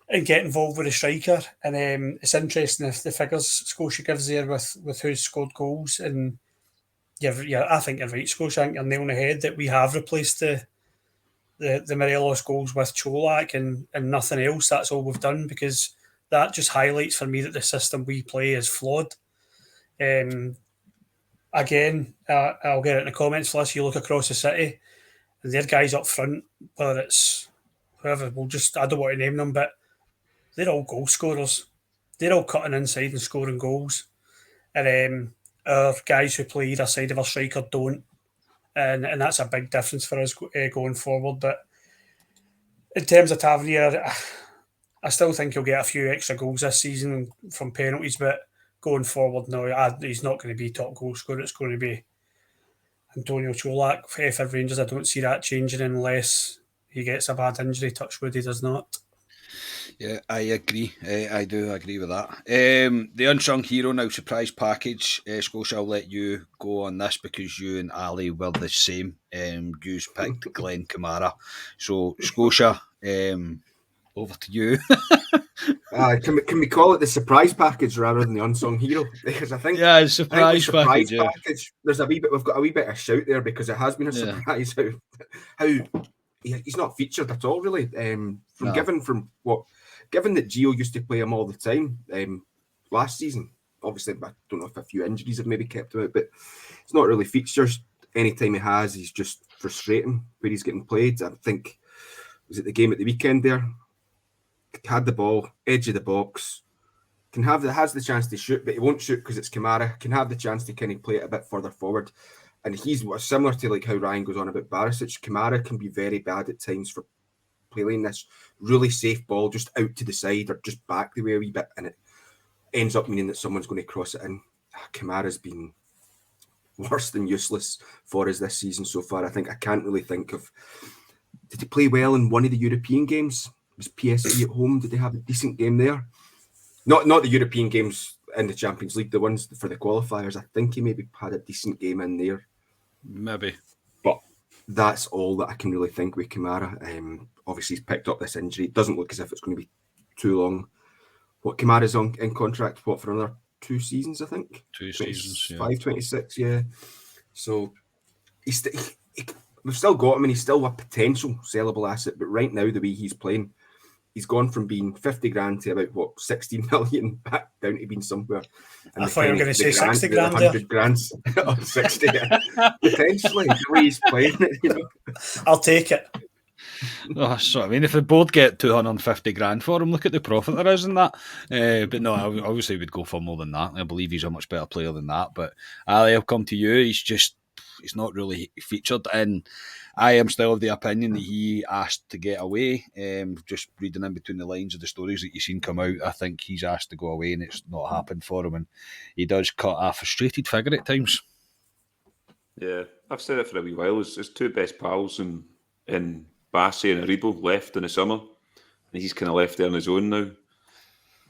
and get involved with the striker. And it's interesting if the figures Scotia gives there with who's scored goals. And yeah, I think you're right, Scotia. I think you're nailing the head that we have replaced the Morelos goals with Cholak and nothing else. That's all we've done, because that just highlights for me that the system we play is flawed. Again, I'll get it in the comments list. You look across the city, and their guys up front, whether it's whoever, I don't want to name them, but they're all goal scorers. They're all cutting inside and scoring goals. And our guys who play either side of our striker don't. And that's a big difference for us going forward. But in terms of Tavernier, I still think he'll get a few extra goals this season from penalties, but going forward, no, he's not going to be top goal scorer. It's going to be Antonio Cholak for Rangers. I don't see that changing unless he gets a bad injury. Touch wood, he does not. Yeah, I agree. I do agree with that. The unsung hero now, surprise package. Scotia, I'll let you go on this because you and Ali were the same. You picked Glenn Kamara. So, Scotia, over to you. Can we call it the surprise package rather than the unsung hero? Because I think surprise package. There's we've got a wee bit of shout there because it has been a surprise how he's not featured at all really. Given that Gio used to play him all the time last season, obviously I don't know if a few injuries have maybe kept him out, but it's not really features. Anytime he has, he's just frustrating where he's getting played. I think, was it the game at the weekend there? Had the ball, edge of the box, has the chance to shoot, but he won't shoot because it's Kamara. Can have the chance to kind of play it a bit further forward. And he's similar to like how Ryan goes on about Barisic. Kamara can be very bad at times for playing this really safe ball just out to the side or just back the way a wee bit, and it ends up meaning that someone's going to cross it in. Kamara's been worse than useless for us this season so far. I can't really think of. Did he play well in one of the European games? Was PSV at home? Did they have a decent game there? Not the European games in the Champions League, the ones for the qualifiers. I think he maybe had a decent game in there. Maybe. But that's all that I can really think with Kamara. Obviously, he's picked up this injury. It doesn't look as if it's going to be too long. Kamara's in contract, for another 2 seasons, I think? 2 seasons, yeah. 26, yeah. So, we've still got him and he's still a potential sellable asset, but right now, the way he's playing, he's gone from being 50 grand to about 16 million back down to being somewhere. I thought you were going to say 60 grand. 100 grand or 60, potentially. The way he's playing it, I'll take it. Oh, so I mean, if they both get 250 grand for him, look at the profit there is in that. But no, I obviously would go for more than that. I believe he's a much better player than that. But Ali, I'll come to you. He's just he's not really featured. And I am still of the opinion that he asked to get away. Just reading in between the lines of the stories that you've seen come out, I think he's asked to go away, and it's not happened for him. And he does cut a frustrated figure at times. Yeah, I've said it for a wee while. His two best pals in Bassey and Aribo left in the summer, and he's kind of left there on his own now.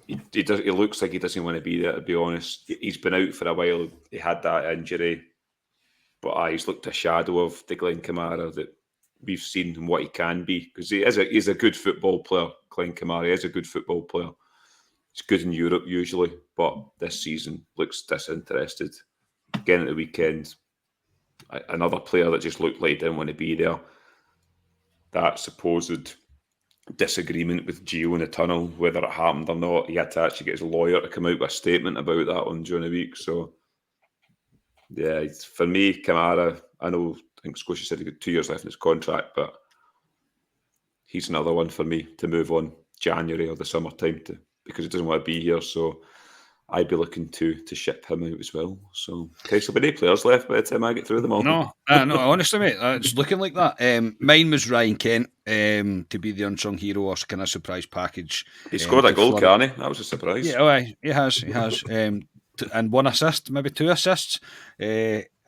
He looks like he doesn't want to be there, to be honest. He's been out for a while. He had that injury, but he's looked a shadow of the Glenn Kamara that we've seen and what he can be, because he's a good football player. Glenn Kamara is a good football player. He's good in Europe usually, but this season looks disinterested. Again at the weekend, another player that just looked like he didn't want to be there. That supposed disagreement with Gio in the tunnel, whether it happened or not, he had to actually get his lawyer to come out with a statement about that during the week. So, yeah, for me, Kamara, I think Scotia said he got 2 years left in his contract, but he's another one for me to move on January or the summertime because he doesn't want to be here. So I'd be looking to ship him out as well. So, okay, so many players left by the time I get through them all. No, honestly, mate, it's looking like that. Mine was Ryan Kent to be the unsung hero or kind of surprise package. He scored a goal, can't he? That was a surprise. Yeah, well, he has. And one assist, maybe 2 assists.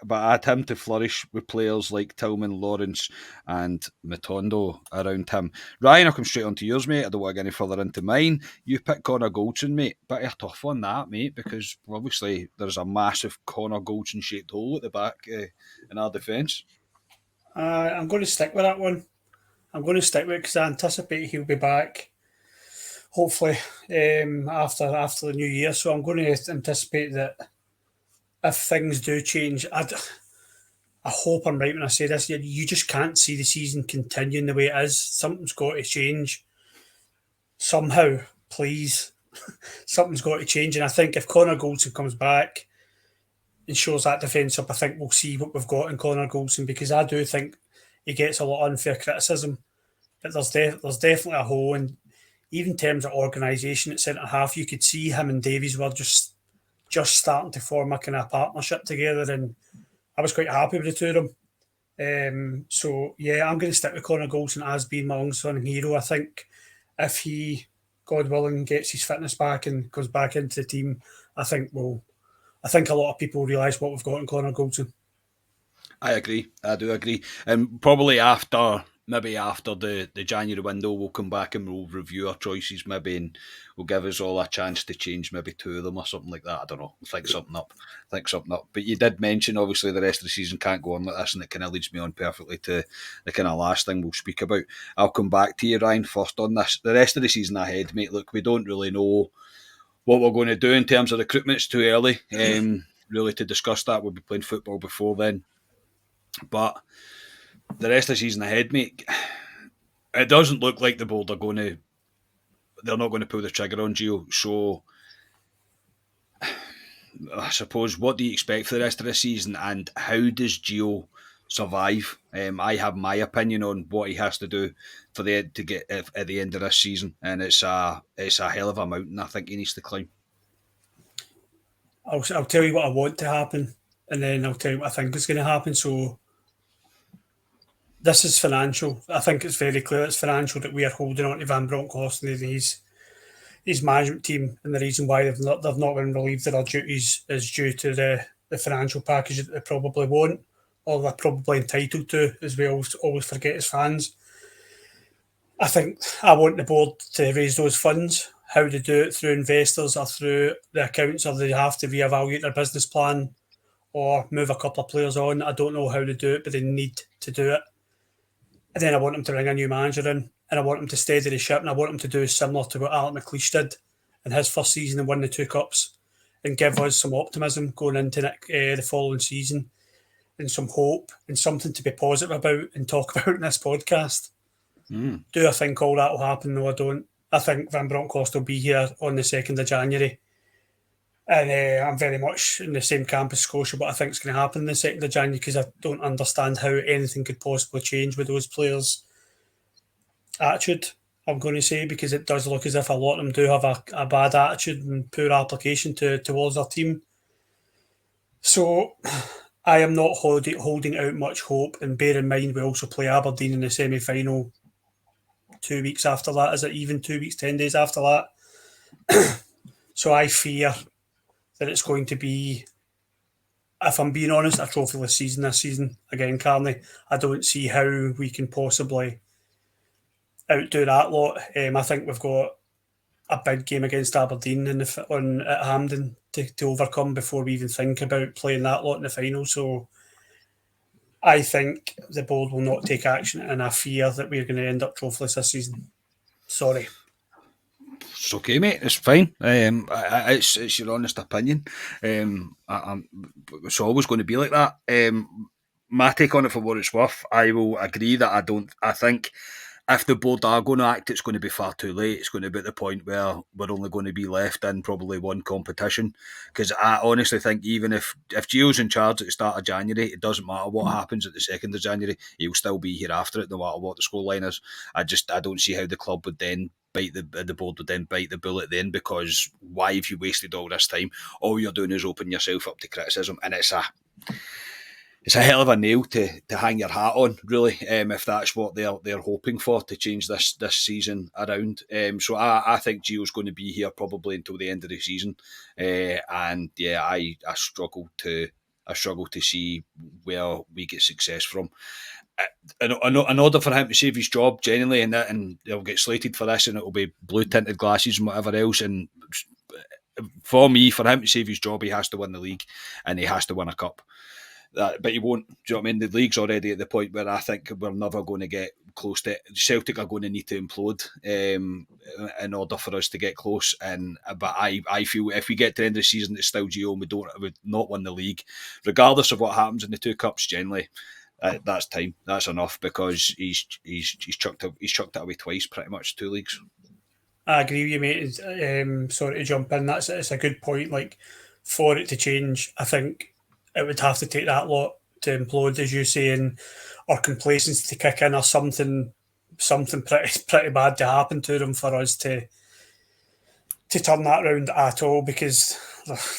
But I had him to flourish with players like Tillman, Lawrence and Matondo around him. Ryan, I'll come straight on to yours, mate. I don't want to get any further into mine. You picked Connor Goldson, mate. Bit of a tough one, that, mate, because obviously there's a massive Connor Goldson-shaped hole at the back in our defence. I'm going to stick with that one. I'm going to stick with it because I anticipate he'll be back, hopefully, after the new year. So I'm going to anticipate that if things do change, I hope I'm right when I say this. You just can't see the season continuing the way it is. Something's got to change. Somehow, please. Something's got to change. And I think if Connor Goldson comes back and shows that defence up, I think we'll see what we've got in Connor Goldson, because I do think he gets a lot of unfair criticism. But there's definitely a hole. And even in terms of organisation at centre half, you could see him and Davies were just starting to form a kind of partnership together, and I was quite happy with the two of them. So yeah, I'm going to stick with Connor Goldson as being my unsung hero. I think if he, God willing, gets his fitness back and goes back into the team, I think a lot of people realise what we've got in Connor Goldson. I agree. I do agree. And probably after the January window, we'll come back and we'll review our choices maybe, and we'll give us all a chance to change maybe 2 of them or something like that. I don't know. We'll think something up. But you did mention, obviously, the rest of the season can't go on like this, and it kind of leads me on perfectly to the kind of last thing we'll speak about. I'll come back to you, Ryan, first on this. The rest of the season ahead, mate, look, we don't really know what we're going to do in terms of recruitment. It's too early really to discuss that. We'll be playing football before then. But the rest of the season ahead, mate, it doesn't look like the board they're not going to pull the trigger on Gio. So I suppose, what do you expect for the rest of the season, and how does Gio survive? I have my opinion on what he has to do to get at the end of this season, and it's a hell of a mountain I think he needs to climb. I'll tell you what I want to happen, and then I'll tell you what I think is going to happen. So this is financial. I think it's very clear it's financial that we are holding on to Van Bronckhorst and his management team, and the reason why they've not been relieved of their duties is due to the financial package that they probably won't, or they're probably entitled to, as we always forget as fans. I think I want the board to raise those funds. How to do it, through investors or through the accounts, or they have to reevaluate their business plan or move a couple of players on. I don't know how to do it, but they need to do it. And then I want them to bring a new manager in, and I want them to steady the ship, and I want them to do similar to what Alec McLeish did in his first season and win the 2 cups, and give us some optimism going into the following season, and some hope and something to be positive about and talk about in this podcast. Do I think all that will happen? No, I don't. I think Van Bronckhorst will be here on the 2nd of January. And I'm very much in the same camp as Scotia, but I think it's going to happen on the 2nd of January, because I don't understand how anything could possibly change with those players' attitude, I'm going to say, because it does look as if a lot of them do have a bad attitude and poor application towards their team. So I am not holding out much hope, and bear in mind we also play Aberdeen in the semi-final 2 weeks after that. Is it even 2 weeks, 10 days after that? So I fear that it's going to be, if I'm being honest, a trophyless season this season. Again, Carney, I don't see how we can possibly outdo that lot. I think we've got a big game against Aberdeen at Hampden to overcome before we even think about playing that lot in the final. So I think the board will not take action, and I fear that we're going to end up trophyless this season. Sorry. It's okay, mate. It's fine. It's your honest opinion. It's always going to be like that. My take on it, for what it's worth, I will agree that I think if the board are going to act, it's going to be far too late. It's going to be at the point where we're only going to be left in probably one competition. Because I honestly think even if Gio's in charge at the start of January, it doesn't matter what happens at the 2nd of January, he'll still be here after it, no matter what the scoreline is. I don't see how the club would then the board would then bite the bullet then, because why have you wasted all this time? All you're doing is open yourself up to criticism, and it's a hell of a nail to hang your hat on, really, if that's what they're hoping for to change this season around. So I think Gio's going to be here probably until the end of the season, and yeah, I struggle to see where we get success from. In order for him to save his job, genuinely, and he'll get slated for this, and it'll be blue tinted glasses and whatever else. And for me, for him to save his job, he has to win the league, and he has to win a cup. But he won't. Do you know what I mean? The league's already at the point where I think we're never going to get close to it. Celtic are going to need to implode in order for us to get close. But I feel if we get to the end of the season, it's still Gio, and we not win the league, regardless of what happens in the two cups. Generally, that's time. That's enough, because he's chucked it away twice, pretty much 2 leagues. I agree with you, mate. Sorry to jump in. It's a good point. Like, for it to change, I think it would have to take that lot to implode, as you say, and or complacency to kick in, or something pretty bad to happen to them for us to turn that round at all, because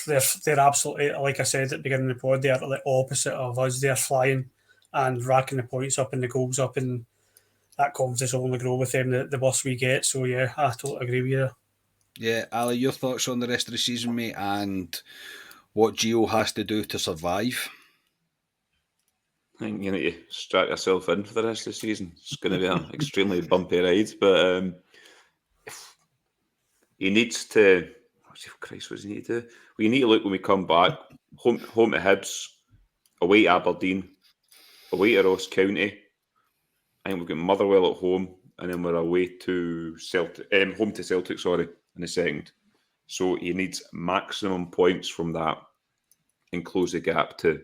they're absolutely, like I said at the beginning of the pod, they're the opposite of us. They're flying and racking the points up and the goals up, and that confidence will only grow with them the worse we get. So yeah, I totally agree with you. Yeah, Ali, your thoughts on the rest of the season, mate, and what Gio has to do to survive? I think you need to strap yourself in for the rest of the season. It's going to be an extremely bumpy ride, but he needs to. Christ, what does he need to do? We need to look when we come back. Home to Hibs, away to Aberdeen, away to Ross County. I think we've got Motherwell at home, and then we're away to Celtic, home to Celtic, in the second. So he needs maximum points from that and close the gap to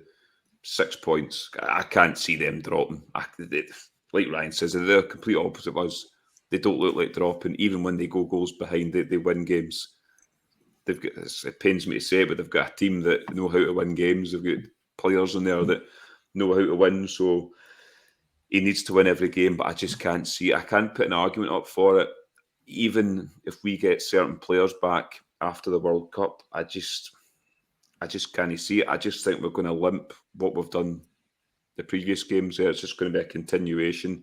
6 points. I can't see them dropping. Like Ryan says, they're the complete opposite of us. They don't look like dropping. Even when they go goals behind, they win games. They've got. It pains me to say it, but they've got a team that know how to win games. They've got players in there that know how to win. So he needs to win every game, but I just can't see it. I can't put an argument up for it. Even if we get certain players back after the World Cup, I just can't see it. I just think we're going to limp what we've done the previous games there. It's just going to be a continuation.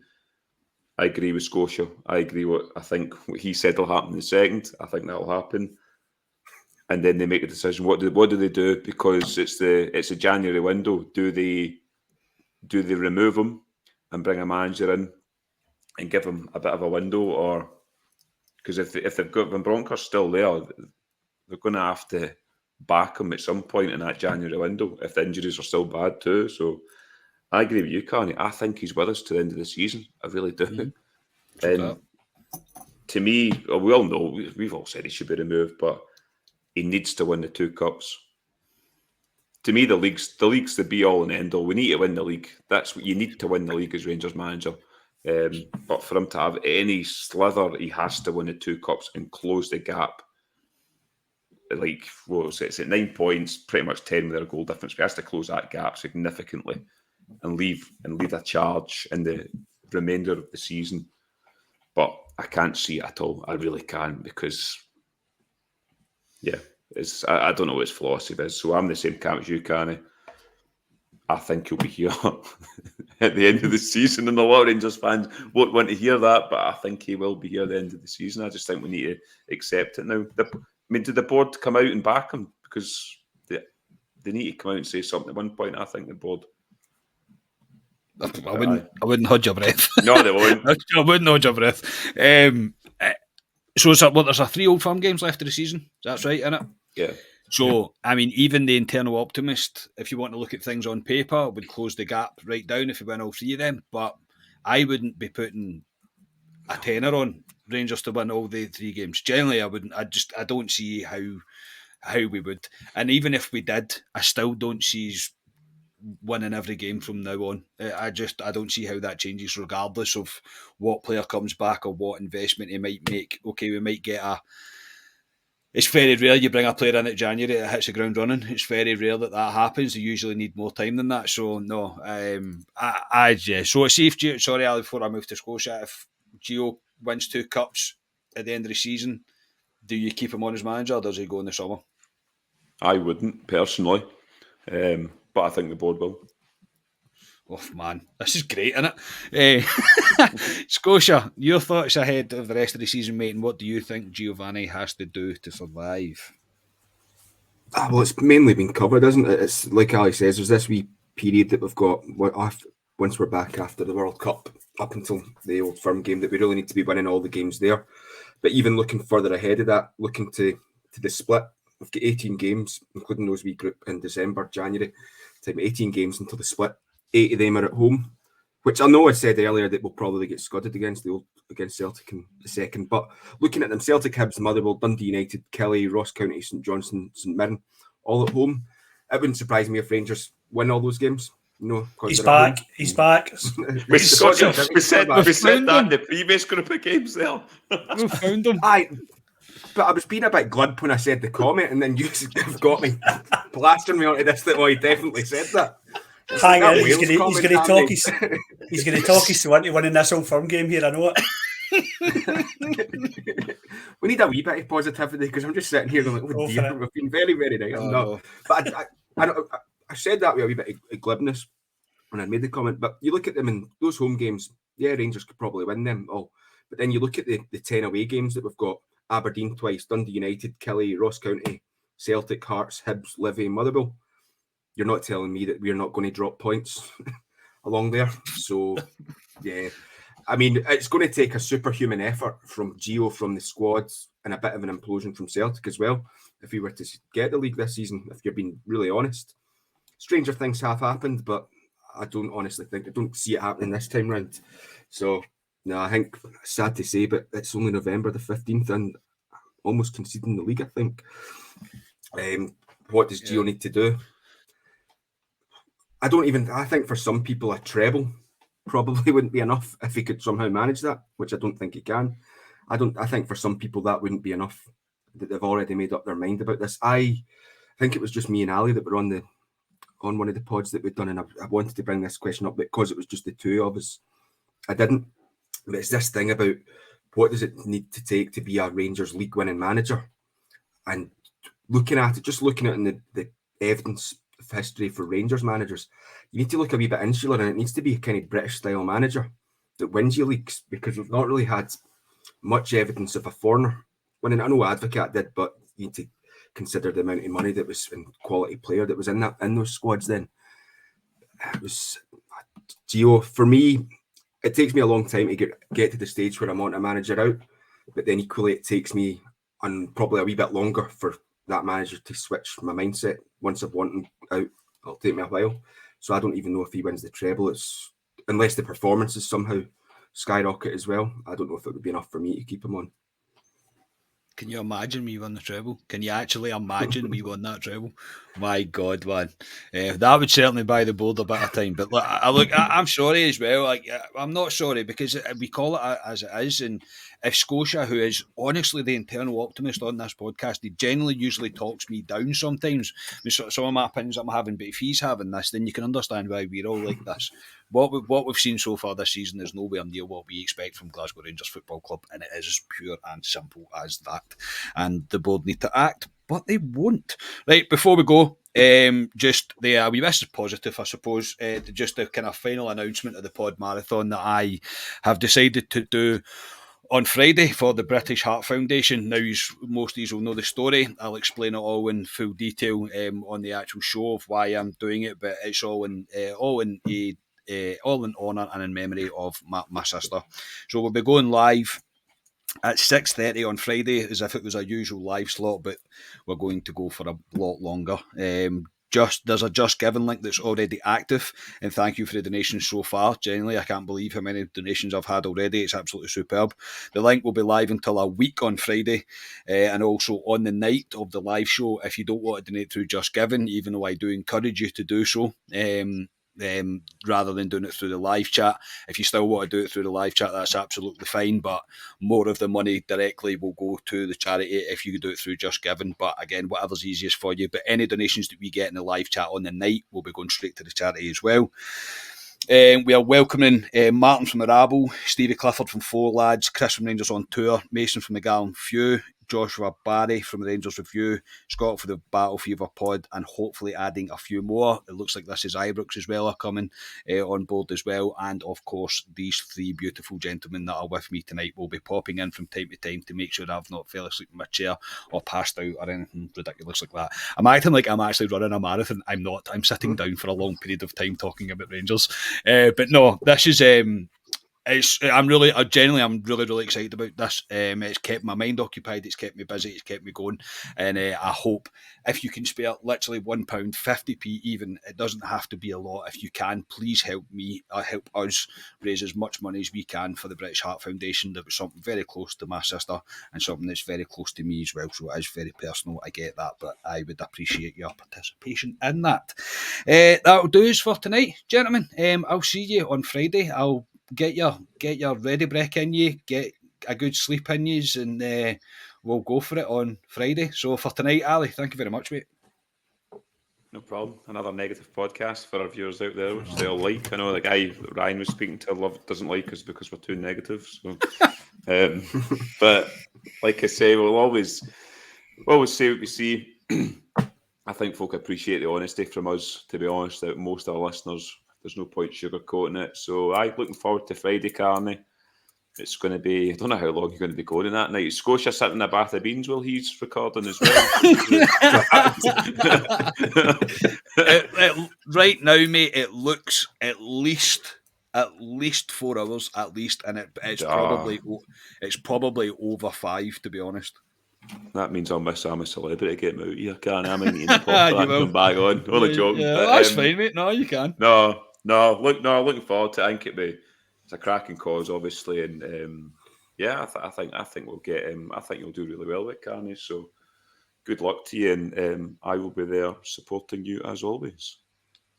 I agree with Scotia. I think what he said will happen in the second. I think that'll happen. And then they make a decision. What do they do? Because it's a January window. Do they remove him and bring a manager in and give him a bit of a window, or because if they've got Van Bronckhorst still there, they're going to have to back him at some point in that January window if the injuries are still bad too. So I agree with you, Carney. I think he's with us to the end of the season. I really do. Mm-hmm. And to me, we all know, we've all said he should be removed, but he needs to win the two cups. To me, the league's the be all and end all. We need to win the league. That's what you need to win the league as Rangers manager. But for him to have any slither, he has to win the two cups and close the gap. Like, what was it? It's at 9 points, pretty much 10 with their goal difference. He has to close that gap significantly and leave a charge in the remainder of the season. But I can't see it at all. I really can't, because, yeah, I don't know what his philosophy is. So I'm the same camp as you, Carney. I think he'll be here at the end of the season, and a lot of Rangers fans won't want to hear that, but I think he will be here at the end of the season. I just think we need to accept it now. Did the board come out and back him? Because they need to come out and say something at one point, I think, the board. I wouldn't hold your breath. No, they won't. I wouldn't hold your breath. So there's 3 Old Firm games left of the season. That's right, isn't it? Yeah. So, I mean, even the internal optimist, if you want to look at things on paper, would close the gap right down if we win all 3 of them. But I wouldn't be putting a tenner on Rangers to win all the 3 games. Generally, I wouldn't. I don't see how we would. And even if we did, I still don't see winning every game from now on. I don't see how that changes regardless of what player comes back or what investment he might make. Okay, we might get it's very rare you bring a player in at January that hits the ground running. It's very rare that happens. They usually need more time than that. So no, yeah. So it's safe. Sorry, Ali, before I move to Scotia, if Gio wins 2 cups at the end of the season, do you keep him on as manager or does he go in the summer? I wouldn't personally, but I think the board will. Oh man, this is great, isn't it? Scotia, your thoughts ahead of the rest of the season, mate, and what do you think Giovanni has to do to survive? Well, it's mainly been covered, isn't it? It's like Ali says, there's this wee period that we've got once we're back after the World Cup, up until the Old Firm game, that we really need to be winning all the games there. But even looking further ahead of that, looking to the split, we've got 18 games, including those wee group in December, January, 18 games until the split. 8 of them are at home, which I know I said earlier that we'll probably get scudded against Celtic in the second. But looking at them, Celtic, Hibs, Motherwell, Dundee United, Kelly, Ross County, St Johnstone, St Mirren, all at home. It wouldn't surprise me if Rangers win all those games. No, he's back. He's back. We said that in the previous group of games there. We found him. But I was being a bit glib when I said the comment, and then you have got me plastering me onto this. He definitely said that. Hang on, he's going to talk. He's going to talk his way into winning this Old Firm game here. I know it. We need a wee bit of positivity because I'm just sitting here going, "Oh dear, we've been very, very nice." I'm not, but I said that with a wee bit of glibness when I made the comment. But you look at them in those home games. Yeah, Rangers could probably win them all. But then you look at the 10 away games that we've got: Aberdeen twice, Dundee United, Kelly, Ross County, Celtic, Hearts, Hibs, Livy, Motherwell. You're not telling me that we're not going to drop points along there. So, yeah. I mean, it's going to take a superhuman effort from Gio, from the squads, and a bit of an implosion from Celtic as well, if we were to get the league this season, if you're being really honest. Stranger things have happened, but I don't see it happening this time round. So, no, I think, sad to say, but it's only November the 15th and almost conceding the league, I think. What does Gio need to do? I think for some people a treble probably wouldn't be enough if he could somehow manage that, which I don't think he can. I think for some people that wouldn't be enough, that they've already made up their mind about this. I think it was just me and Ali that were on one of the pods that we'd done, and I wanted to bring this question up because it was just the two of us. I didn't. But it's this thing about what does it need to take to be a Rangers league winning manager, and looking at it in the evidence of history for Rangers managers, you need to look a wee bit insular, and it needs to be a kind of British style manager that wins you leagues, because we've not really had much evidence of a foreigner winning. I know Advocate did, but you need to consider the amount of money that was in quality player that was in those squads then. It was Gio. For me, it takes me a long time to get to the stage where I want a manager out, but then equally it takes me probably a wee bit longer for that manager to switch my mindset. Once I've wanted out, it'll take me a while. So I don't even know if he wins the treble. Unless the performances somehow skyrocket as well. I don't know if it would be enough for me to keep him on. Can you imagine me won the treble? Can you actually imagine me won that treble? My God, man. That would certainly buy the board a bit of time. But look, I'm sorry as well. I'm not sorry because we call it as it is. And if Scotia, who is honestly the internal optimist on this podcast, he generally usually talks me down sometimes with some of my opinions I'm having. But if he's having this, then you can understand why we're all like this. What we've seen so far this season is nowhere near what we expect from Glasgow Rangers Football Club, and it is as pure and simple as that. And the board need to act, but they won't. Right, before we go, just the wee message positive, I suppose. Just the kind of final announcement of the pod marathon that I have decided to do on Friday for the British Heart Foundation. Now, most of you will know the story. I'll explain it all in full detail on the actual show of why I'm doing it, but it's all in honour and in memory of my sister. So we'll be going live at 6:30 on Friday, as if it was a usual live slot, but we're going to go for a lot longer. There's a Just Giving link that's already active, and thank you for the donations so far. Genuinely, I can't believe how many donations I've had already. It's absolutely superb. The link will be live until a week on Friday, and also on the night of the live show. If you don't want to donate through Just Giving, even though I do encourage you to do so, rather than doing it through the live chat. If you still want to do it through the live chat, that's absolutely fine, but more of the money directly will go to the charity if you do it through Just Giving. But again, whatever's easiest for you. But any donations that we get in the live chat on the night will be going straight to the charity as well. We are welcoming Martin from Arable, Stevie Clifford from Four Lads, Chris from Rangers on Tour, Mason from the Gallon Few, Joshua Barry from the Rangers Review, Scott for the Battle Fever pod, and hopefully adding a few more. It looks like this is Ibrox as well are coming on board as well. And of course, these three beautiful gentlemen that are with me tonight will be popping in from time to time to make sure I've not fell asleep in my chair or passed out or anything ridiculous like that. I'm acting like I'm actually running a marathon. I'm not. I'm sitting down for a long period of time talking about Rangers. But no, this is... I'm really excited about this. It's kept my mind occupied, it's kept me busy, it's kept me going, and I hope if you can spare literally £1, 50p even, it doesn't have to be a lot. If you can, please help me, help us raise as much money as we can for the British Heart Foundation. That was something very close to my sister and something that's very close to me as well, so it is very personal. I get that, but I would appreciate your participation in that. That'll do us for tonight, gentlemen. I'll see you on Friday. I'll get your ready break in you, get a good sleep in you, and we'll go for it on Friday. So for tonight, Ali, thank you very much, mate. No problem. Another negative podcast for our viewers out there, which they'll like. I know the guy Ryan was speaking to doesn't like us because we're too negative. So, but like I say, we'll always say what we see. I think folk appreciate the honesty from us, to be honest, that most of our listeners. There's no point sugarcoating it. So I'm looking forward to Friday, Carney. It's going to be, I don't know how long you're going to be going in that night. Is Scotia sitting in a bath of beans while he's recording as well? Right now, mate, it looks at least 4 hours at least, and it's probably over 5, to be honest. That means I'm a celebrity getting out of here, Carney. I might need to pop that and come back on. Only joking. Yeah, but, that's fine, mate. No, you can. Looking forward to it. I think it's a cracking cause, obviously, and I think we'll get him. I think you'll do really well with Carney. So good luck to you, and I will be there supporting you as always.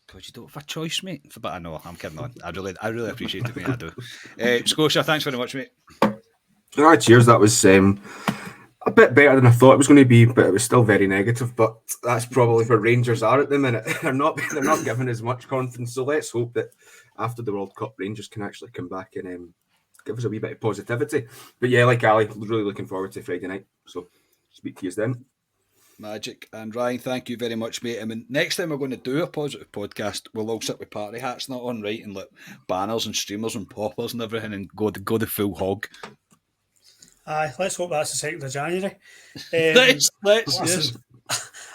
Because you don't have a choice, mate. But I know, I'm kidding on. I really appreciate it, mate. I do. Scotia, thanks very much, mate. Cheers. That was a bit better than I thought it was going to be, but it was still very negative. But that's probably where Rangers are at the minute. They're not given as much confidence. So let's hope that after the World Cup, Rangers can actually come back and give us a wee bit of positivity. But yeah, like Ali, really looking forward to Friday night. So speak to you then. Magic. And Ryan, thank you very much, mate. I mean, next time we're going to do a positive podcast, we'll all sit with party hats not on, right, and like banners and streamers and poppers and everything, and go the full hog. Aye, let's hope that's the 2nd of January. Yes.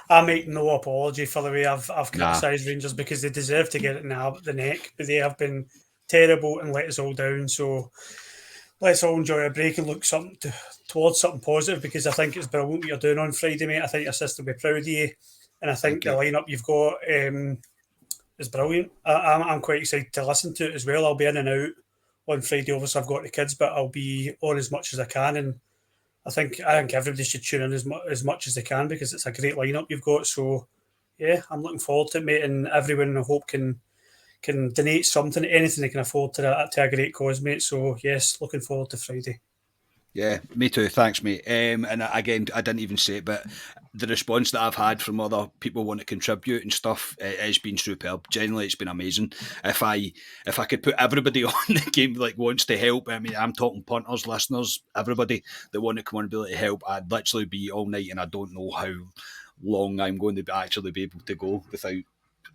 I make no apology for the way I've criticised Rangers, because they deserve to get it now the neck, but they have been terrible and let us all down. So let's all enjoy a break and look towards something positive, because I think it's brilliant what you're doing on Friday, mate. I think your sister will be proud of you, and I think the lineup you've got is brilliant. I'm quite excited to listen to it as well. I'll be in and out on Friday. Obviously, I've got the kids, but I'll be on as much as I can, and I think everybody should tune in as much as they can, because it's a great lineup you've got. So, yeah, I'm looking forward to it, mate, and everyone I hope can donate something, anything they can afford to a great cause, mate. So, yes, looking forward to Friday. Yeah, me too. Thanks, mate. And again, I didn't even say it, but the response that I've had from other people wanting to contribute and stuff, has been superb. Generally, it's been amazing. If I could put everybody on the game like wants to help, I mean, I'm talking punters, listeners, everybody that want to come on and be able to help, I'd literally be all night, and I don't know how long I'm going to actually be able to go without.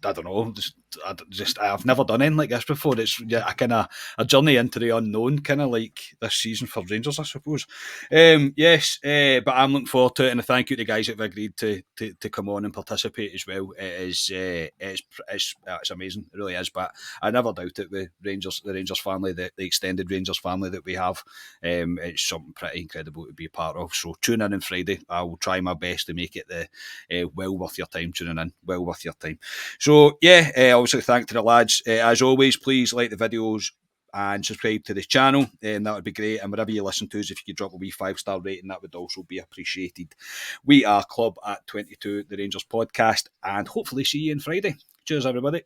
I don't know. I've never done anything like this before. It's a kind of a journey into the unknown, kind of like this season for Rangers, I suppose. Yes, but I'm looking forward to it, and thank you to the guys that have agreed to come on and participate as well. It's amazing, it really is. But I never doubt it with Rangers, the Rangers family, the extended Rangers family that we have. It's something pretty incredible to be a part of. So tune in on Friday. I will try my best to make it well worth your time tuning in. Well worth your time. So yeah, obviously thank to the lads. As always, please like the videos and subscribe to this channel, and that would be great. And wherever you listen to us, if you could drop a wee 5-star rating, that would also be appreciated. We are Club at 22, the Rangers podcast, and hopefully see you on Friday. Cheers, everybody.